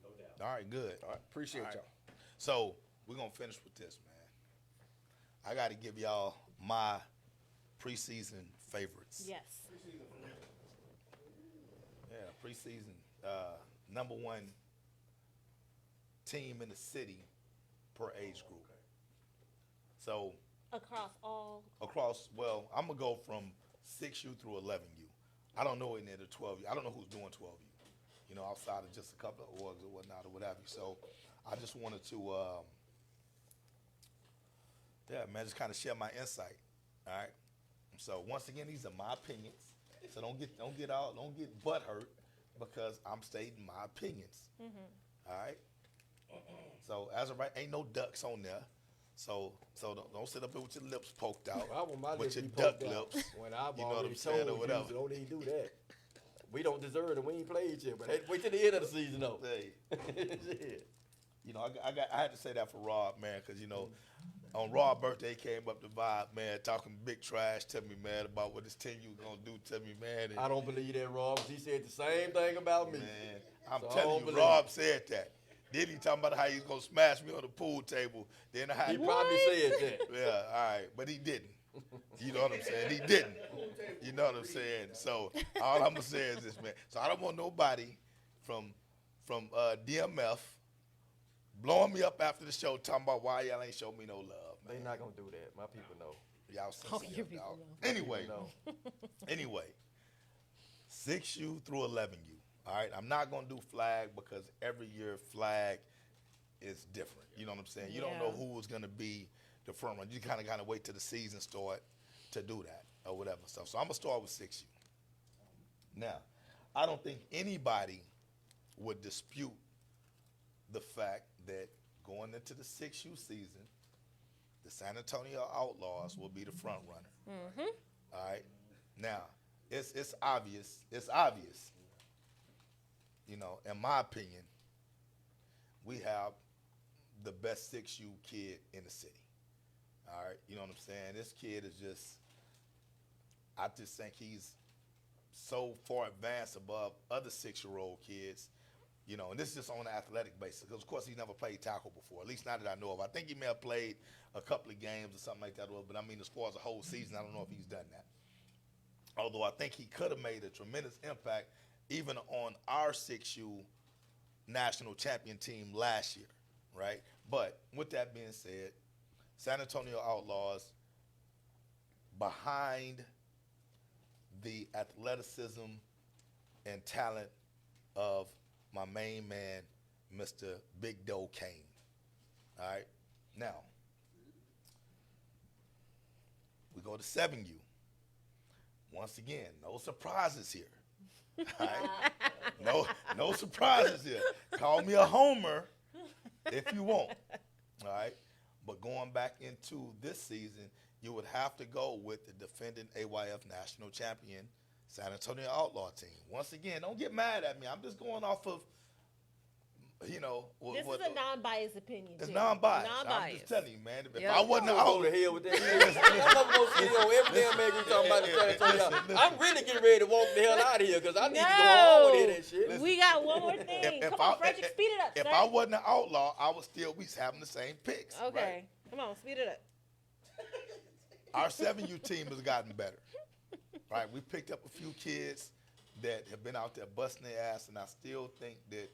No doubt. All right, good. All right, appreciate All right. y'all. So we're going to finish with this, man. I got to give y'all my preseason favorites. Yes. Yeah, preseason. Number one team in the city per age group. So Across all. well, I'm going to go from 6U through 11U. I don't know any of the 12U. I don't know who's doing 12U, you know, outside of just a couple of orgs or whatnot or whatever. So I just wanted to, just kind of share my insight. All right. So once again, these are my opinions. So don't get butthurt because I'm stating my opinions. All right. So as of right, ain't no ducks on there. So don't sit up here with your lips poked out. I want my with lips your be duck poked out lips. when I've You know what already I'm saying, told or you, whatever. so don't even do that. We don't deserve it. We ain't played yet, but hey, wait till the end of the season, though. Hey. Shit. You know, I had to say that for Rob, man, because, you know, on Rob's birthday, he came up to Vibe, man, talking big trash to me, man, about what this team was going to do to me, man. And, I don't believe that, Rob. He said the same thing about me. man, I'm So I telling don't you, believe Rob said that. Then he talking about how he's going to smash me on the pool table. Then I He had probably said that. Yeah, all right, but he didn't. You know what I'm saying? He didn't. You know what I'm saying? So all I'm gonna say is this, man. So I don't want nobody from DMF blowing me up after the show talking about why y'all ain't show me no love, man. They not gonna do that. My people know. Y'all Oh, sensitive, your people dog. know. Anyway, No. anyway, 6U through 11U. All right, I'm not gonna do flag because every year flag is different. You know what I'm saying? You don't know Yeah. who is gonna be the front runner. You kind of wait till the season start to do that or whatever stuff. So I'm gonna start with 6U. Now, I don't think anybody would dispute the fact that going into the 6U season, the San Antonio Outlaws will be the front runner. All right. Now, it's obvious. It's obvious in my opinion, we have the best 6U kid in the city. All right, you know what I'm saying? This kid is I just think he's so far advanced above other 6-year-old kids. And this is just on an athletic basis. Because, of course, he's never played tackle before, at least not that I know of. I think he may have played a couple of games or something like that, but I mean, as far as a whole season, I don't know if he's done that. Although I think he could have made a tremendous impact even on our 6U national champion team last year, right? But with that being said, San Antonio Outlaws, behind the athleticism and talent of my main man, Mr. Big Doe Kane. All right? Now, we go to 7U. Once again, no surprises here. All right? No surprises here. Call me a homer if you want. All right? But going back into this season, you would have to go with the defending AYF national champion San Antonio Outlaw team. Once again, don't get mad at me. I'm just going off of, This is a non-biased opinion. It's too. non-biased. Non-biased. I'm just telling you, man. If Yep. I wasn't an Go outlaw, to hell with that. I'm gonna see you on every damn man group talking about the San Antonio. Listen. I'm really getting ready to walk the hell out of here because I need to go home and hear that shit. We got one more thing. Come on, Frederick, speed it up, if sir. I wasn't an outlaw, I would still be having the same picks. Okay. Right? Come on, speed it up. Our 7U team has gotten better. Right? We picked up a few kids that have been out there busting their ass, and I still think that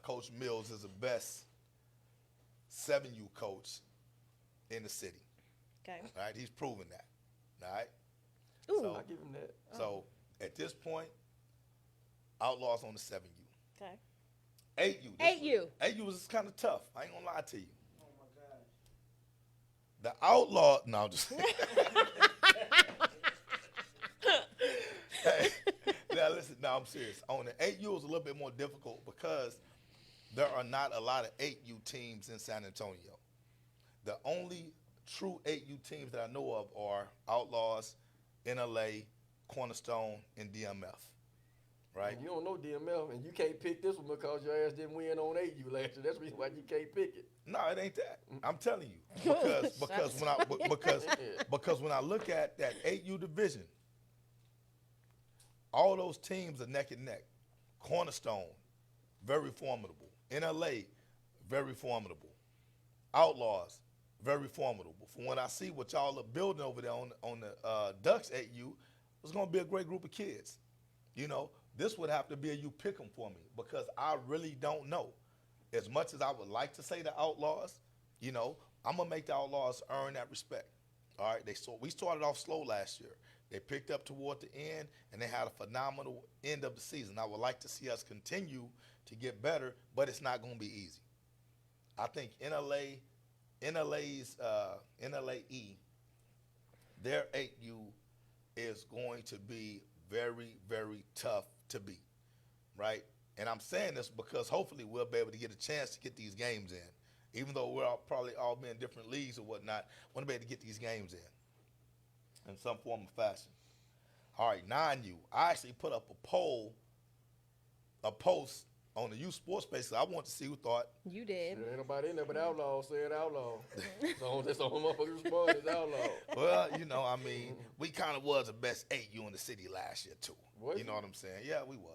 Coach Mills is the best 7U coach in the city. Okay. All right? He's proven that. All right? Ooh. So, I give him that. so at this point, Outlaws on the 7U. Okay. 8U. 8U. 8U is kind of tough. I ain't gonna lie to you. Oh my gosh. The Outlaw. No, I'm just. Hey, now listen. No, I'm serious. On the 8U is a little bit more difficult because there are not a lot of 8U teams in San Antonio. The only true 8U teams that I know of are Outlaws, NLA, Cornerstone, and DMF. Right? And you don't know DML, and you can't pick this one because your ass didn't win on 8U last year. That's the reason why you can't pick it. No, it ain't that. I'm telling you because when I look at that 8U division, all those teams are neck and neck. Cornerstone, very formidable. NLA, very formidable. Outlaws, very formidable. From what I see, what y'all are building over there on the Ducks 8U, it's gonna be a great group of kids. This would have to be a you pick 'em for me because I really don't know. As much as I would like to say the Outlaws, I'm gonna make the Outlaws earn that respect. All right, we started off slow last year. They picked up toward the end, and they had a phenomenal end of the season. I would like to see us continue to get better, but it's not gonna be easy. I think NLAE, their 8U is going to be very, very tough to beat, right? And I'm saying this because hopefully we'll be able to get a chance to get these games in. Even though we're probably all be in different leagues or whatnot, want to be able to get these games in some form or fashion. All right, 9U. I actually put up a post on the youth sports space. I want to see who thought. You did. There ain't nobody in there but Outlaw saying Outlaw. So that's the only motherfucker responding is Outlaw. Well, we kind of was the best 8U in the city last year, too. Was you know you? what I'm saying? Yeah, we was.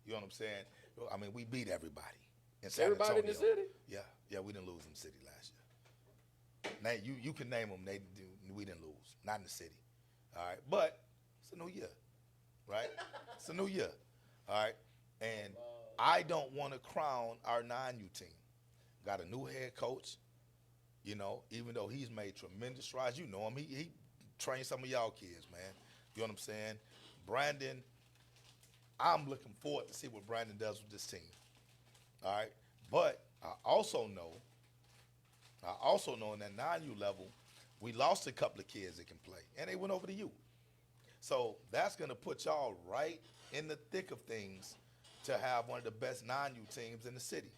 You know what I'm saying? I mean, we beat everybody in San Everybody in the Antonio. city? Yeah, we didn't lose in the city last year. Now, you can name them. We didn't lose. Not in the city. All right? But it's a new year, right? It's a new year, all right? And I don't want to crown our 9U team. Got a new head coach, even though he's made tremendous strides. You know him. He trained some of y'all kids, man. You know what I'm saying? Brandon, I'm looking forward to see what Brandon does with this team, all right? But I also know in that 9U level, we lost a couple of kids that can play, and they went over to you. So that's going to put y'all right in the thick of things to have one of the best 9U teams in the city,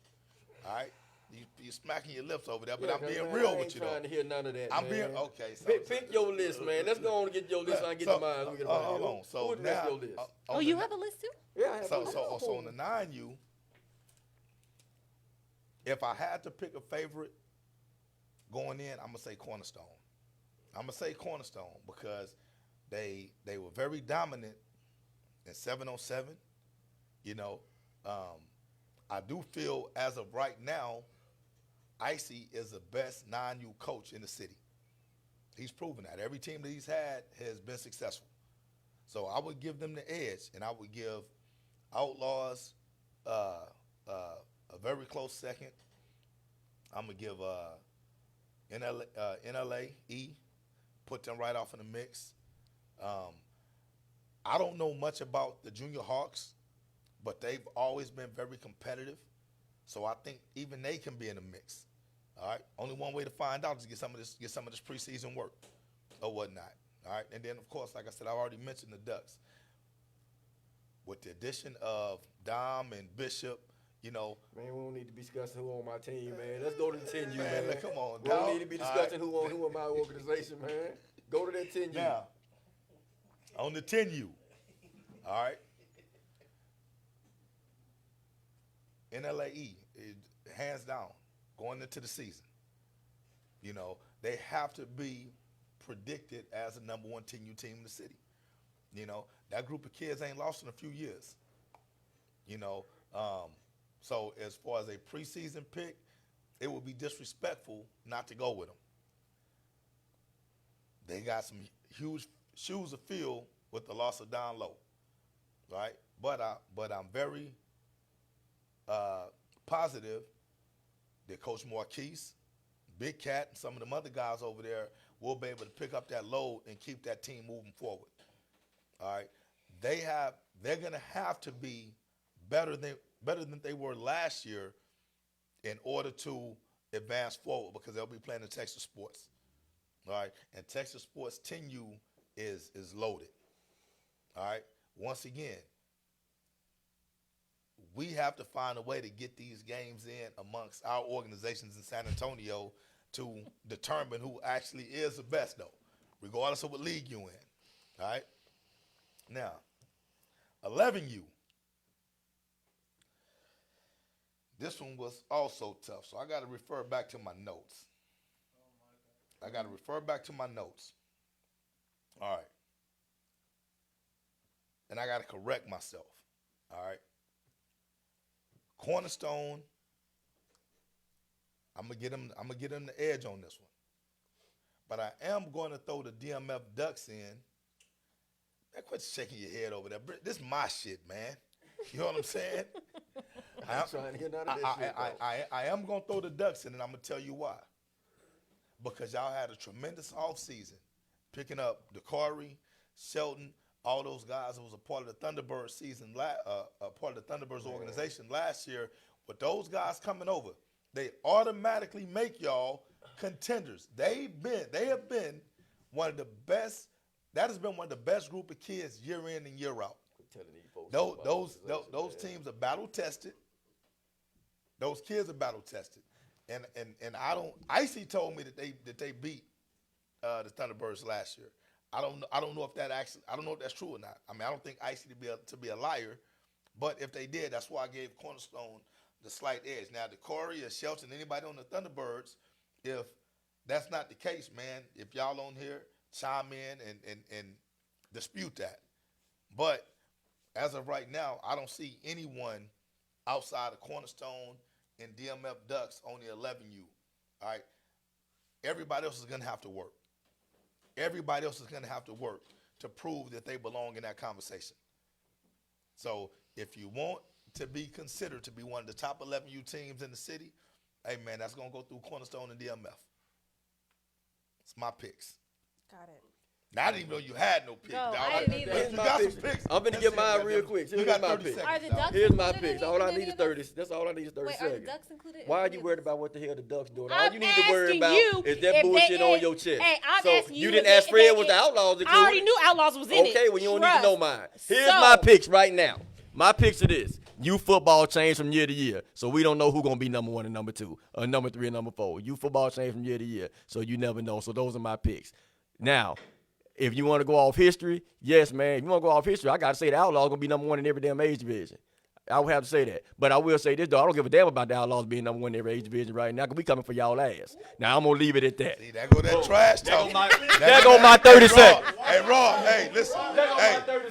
all right? You smacking your lips over there, but Yeah, I'm being man, real I with ain't you though. trying to hear none of that. I'm man. being okay. So, Pick your list, man. Let's go on and get your list. So I can get to mine. We get mine. hold on. So Who's the rest now, of your list? Oh, you have a list too? Yeah, I have So a list. so on the 9U, if I had to pick a favorite going in, I'm gonna say Cornerstone. I'm gonna say Cornerstone because they were very dominant in 7-on-7. You know, I do feel as of right now, Icy is the best 9U coach in the city. He's proven that. Every team that he's had has been successful. So I would give them the edge, and I would give Outlaws a very close second. I'm going to give NLAE, put them right off in the mix. I don't know much about the Junior Hawks, but they've always been very competitive. So I think even they can be in the mix. All right. Only one way to find out is to get some of this preseason work or whatnot. All right. And then of course, like I said, I already mentioned the Ducks. With the addition of Dom and Bishop, you know. Man, we don't need to be discussing who on my team, man. Let's go to the 10U, man. Man, come on, We don't dog. need to be discussing who on my organization, man. Go to that 10U. Now, on the 10U, all right. NLAE, hands down, going into the season, you know, they have to be predicted as the number 1 10U team in the city. You know, that group of kids ain't lost in a few years. You know, so as far as a preseason pick, it would be disrespectful not to go with them. They got some huge shoes to fill with the loss of Don Lowe, right? But I'm very positive that Coach Marquise, Big Cat, and some of them other guys over there will be able to pick up that load and keep that team moving forward. All right, they're gonna have to be better than they were last year in order to advance forward because they'll be playing in Texas sports. All right, and Texas sports 10U is loaded. All right, once again, we have to find a way to get these games in amongst our organizations in San Antonio to determine who actually is the best, though, regardless of what league you're in. All right? Now, 11U. This one was also tough, so I got to refer back to my notes. All right. And I got to correct myself. All right. Cornerstone, I'm gonna get them the edge on this one. But I am going to throw the DMF Ducks in. Man, quit shaking your head over there. This is my shit, man. You know what I'm saying? I'm trying to hear none of that shit, though. I am going to throw the Ducks in, and I'm going to tell you why. Because y'all had a tremendous offseason, picking up DeCorey, Shelton, all those guys who was a part of the Thunderbirds season, part of the Thunderbirds organization last year. With those guys coming over, they automatically make y'all contenders. They have been one of the best. That has been one of the best group of kids year in and year out. Those teams are battle tested. Those kids are battle tested, and Icy told me that they beat the Thunderbirds last year. I don't know if that's true or not. I mean, I don't think Icy to be a liar, but if they did, that's why I gave Cornerstone the slight edge. Now, the Corey or Shelton, anybody on the Thunderbirds, if that's not the case, man, if y'all on here, chime in and dispute that. But as of right now, I don't see anyone outside of Cornerstone and DMF Ducks on the 11U. All right, everybody else is gonna have to work. Everybody else is going to have to work to prove that they belong in that conversation. So if you want to be considered to be one of the top 11U teams in the city, hey, man, that's going to go through Cornerstone and DMF. It's my picks. Got it. Now, I didn't even know you had no picks. No, I didn't either. You got some picks. I'm going to get mine real quick. You got 30 picks. seconds. Are the Ducks Here's my included picks. in All I any need is of those? 30. That's all I need is 30 Wait, seconds. are the Ducks included? Why are you worried about what the hell the Ducks doing? All I'm you need to worry asking about you is that if bullshit they on is- your chest. Hey, I'm so asking you you didn't if ask they- Fred if was they- the Outlaws included? I already knew Outlaws was in it. Okay, well, you don't need to Trust. know mine. Here's So- my picks right now. My picks are this. Youth football change from year to year, so we don't know who's going to be number 1 and number 2, or number 3 and number 4. Youth football change from year to year, so you never know. So those are my picks. Now, if you want to go off history, yes, man. If you want to go off history, I got to say the Outlaws going to be number 1 in every damn age division. I would have to say that. But I will say this, though. I don't give a damn about the Outlaws being number 1 in every age division right now, because we coming for y'all ass. Now, I'm going to leave it at that. See, there go that trash talk. There go my 30 seconds. Hey, Rob, hey, listen. Hey,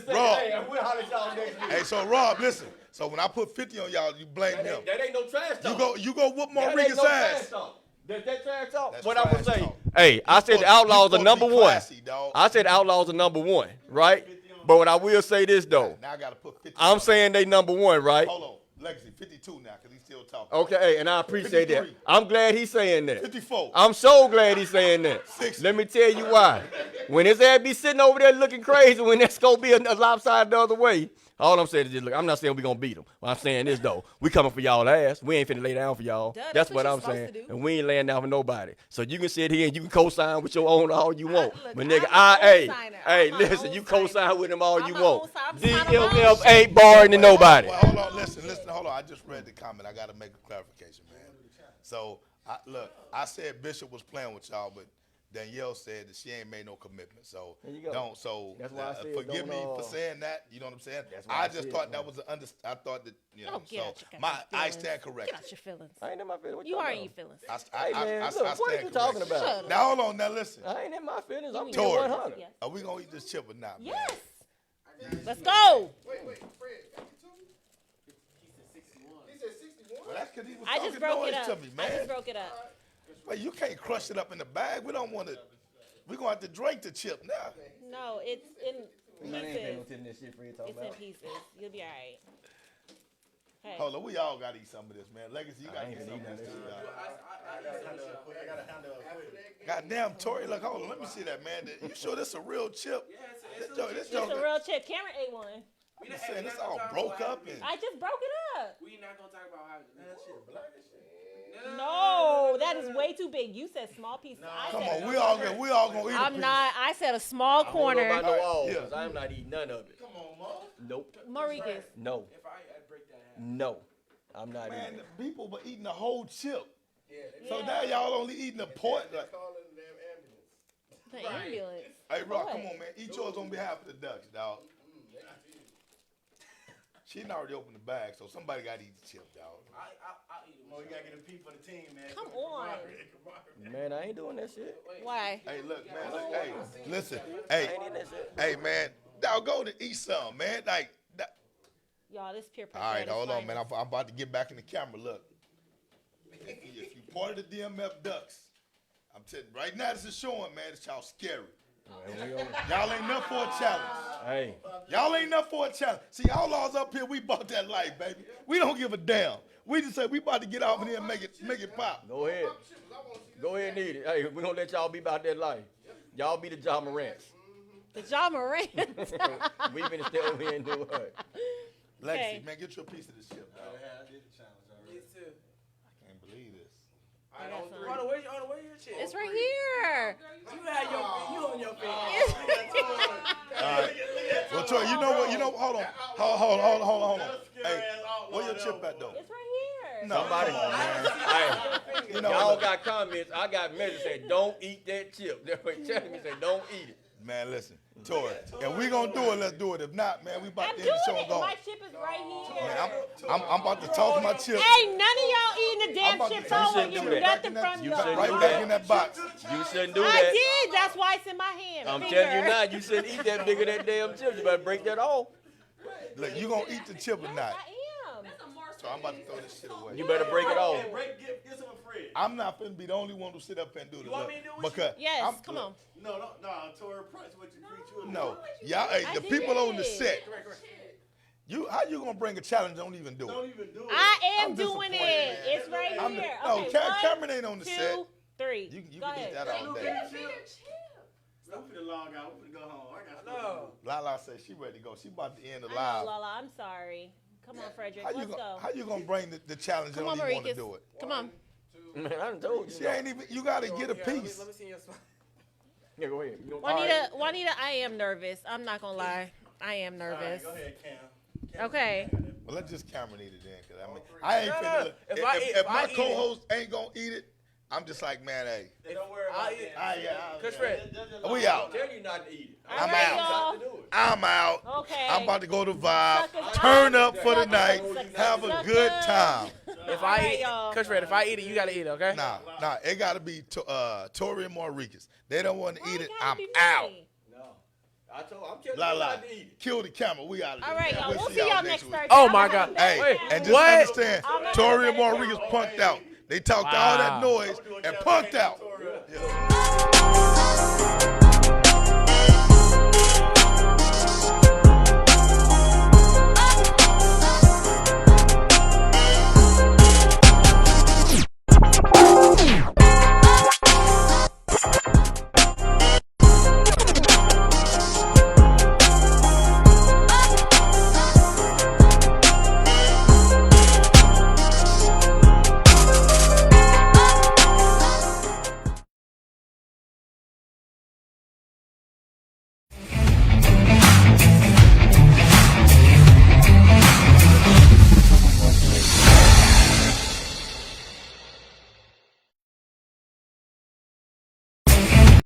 Rob. Hey, we'll holler at y'all next week. Hey, so Rob, listen. So when I put 50 on y'all, you blame him. That ain't no trash talk. You go whoop That ain't Marika's no trash ass. talk. That trash talk. That's What I'm gonna trash say? talk. Hey, I said the Outlaws are number 1. Classy, dog. I said the Outlaws are number 1, right? But what I will say this though, Now I gotta put 50. I'm on. saying they number 1, right? Hold on, Legacy 52 now, cause he's still talking. Okay, hey, and I appreciate that. 53. I'm glad he's saying that. 54. I'm so glad he's saying that. 60. Let me tell you why. When his ass be sitting over there looking crazy, when that's gonna be a lopsided the other way, all I'm saying is just look. I'm not saying we gonna beat them. I'm saying this though, we coming for y'all ass. We ain't finna lay down for y'all. Duh, that's that's what what I'm you're supposed saying. to do. And we ain't laying down for nobody. So you can sit here and you can co-sign with your own all you want. Look, But nigga, I'm a co-signer. hey, I'm a listen, you co-signer. co-sign with them all I'm you a want. co-signer. I'm signing my own DMF shit. ain't barring to nobody. Well, hold on, listen, hold on. I just read the comment. I gotta make a clarification, man. So I said Bishop was playing with y'all, but Danielle said that she ain't made no commitment. So There you go. don't. So That's why I said forgive me don't, for saying that. You know what I'm saying? That's why I I just said thought that don't. was I thought that Don't get out your my goddamn I feelings. stand corrected. Get out your feelings. I ain't in my feelings. What You talking are in about? your feelings. Hey man, I look, what are stand you talking corrected. about? Now hold on. Now listen. I ain't in my feelings. I'm being Tori. 100. Yes. Are we gonna eat this chip or not? man? Yes. Let's go. Wait, Fred, 52? He said 61. Well, that's 'cause he was I just talking broke noise it up. to me, I man. just broke it up. Wait, you can't crush it up in the bag. We don't want to. We're gonna have to drink the chip now. No, it's in pieces. this shit for you It's in pieces. You'll be all right. Hey. Hold on, we all gotta eat some of this, man. Legacy, you gotta ain't eat some gonna of eat this too, none of dog. I gotta handle it quick. Goddamn, Tori, look, hold on, let me see that, man. You sure this a real chip? This joint, It's a real chip. Cameron ate one. I'm saying this all broke up and. I just broke it up. We not gonna talk about how That shit black as shit. No, that is way too big. You said small pieces. I Come said, on, we all gonna eat. a I'm piece. not. I said a small I don't know corner. about no all, Yeah. 'cause I'm not eating none of it. Come on, Mo. Nope. Maricas. No. if I break that half. No. I'm not Man, eating the it. people were eating the whole chip. So Yeah. now y'all only eating a part. Like, Calling the damn ambulance. The ambulance. hey, Rock, What? come on, man. Eat yours on behalf of the Ducks, dog. She didn't already open the bag, so somebody got to eat the chip, dog. I'll eat it. Mo, you gotta get a P for the team, man. Come on. Man, I ain't doing that shit. Why? Hey, look, man. Look, hey, listen. Hey, I ain't in that shit. hey, man. Dog, go to eat some, man. Like, that. Y'all, this peer pressure. All right, at its hold on, man. finest. I'm about to get back in the camera. Look, if you part of the DMF Ducks, I'm telling you, right now this is showing, man, that y'all scary. Y'all ain't enough for a challenge. Hey, Y'all ain't enough for a challenge. See, y'all laws up here, we bought that life, baby. We don't give a damn. We just say we about to get off in here and make it pop. go ahead. Go ahead and eat it. Hey, we gonna let y'all be about that life. Y'all be the Ja Morants. The Ja Morant. We finna stay over here and do what? Lexi, Okay. man, get your piece of this shit, dog. I did the challenge already. Me too. I can't believe this. I got some. Hold on, where your chip? It's right here. You had your you on your feet. All right. Well, Troy, you know what? Hold on. Hold on. Hey, where your chip at, though? It's right here. No, Somebody, come on, man. hey, You know, y'all look, got comments. I got messages saying, don't eat that chip. They're telling me, say, don't eat it. man, listen, Tori, if we gonna do it, let's do it. If not, man, we about I'm to doing end the show it. and go. My chip is right here. Man, I'm about to toss my chip Ain't none of y'all eating the I'm damn about to- chips. You I don't shouldn't get do that. nothing Back in from You y'all. shouldn't right do back that. in that box. You shouldn't do I that. did. That's why it's in my hand. I'm Finger. telling you now, you shouldn't eat that big of that damn chip. You better break that off. Look, you gonna eat the chip or Yes, not? I am. So I'm about to throw this shit away. You better break it off. Hey, break, get some of Fred. I'm not finna be the only one who sit up and do this. want me to do it with you? Because Yes, I'm, come on. No, Tori Price, what you preach. You No, y'all, hey, I the people on the did. set. How you gonna bring a challenge? Don't even do don't it. even do it. I am I'm doing disappointed, it. man. It's right I'm here. no, Okay, Cameron ain't on the 2, set. 3. You Go can eat ahead. that all day. I'm finna log out. I'm finna go home. I got No. Lala said she ready to go. She about to end the I live. know, Lala. I'm sorry. Come on, Frederick. How you Let's gonna go. how you gonna bring the challenge Come and on, don't even want to Maricas. do it? Come on. Man, I done told you. She ain't even. You gotta get a piece. Let me see your spot. Yeah, go ahead. Juanita, I am nervous. I'm not gonna lie. I am All right, nervous. go ahead, Cam. Okay. Well, let's just Cameron eat it then, cause I mean, I ain't No, finna. no. If my I eat it- co-host ain't gonna eat it, I'm just like, man, hey, Don't worry I about eat- that. Coach Fred. we out. Tell you not to eat it. All I'm right, out. y'all. I'm out. Okay. I'm about to go to Vibe. Suckers Turn out. up for the Suckers, night. suckers, Have a suckers. good time. If All I right, eat, y'all. Coach Fred, if I eat it, you gotta eat it, okay? Nah, it gotta be Tori and Maurice. They don't want to Why eat it it. gotta I'm be out. me? No. I'm telling La you la. not to eat it. Kill the camera. We out of here. All right, man. y'all. We'll see y'all next week. Thursday. Oh, I'm my gonna have God. a better Hey, time. and just What? understand, I'm gonna Tori have and a better Maurice time. punked out. They talked all that Wow. noise and punked out. Torre. Yeah.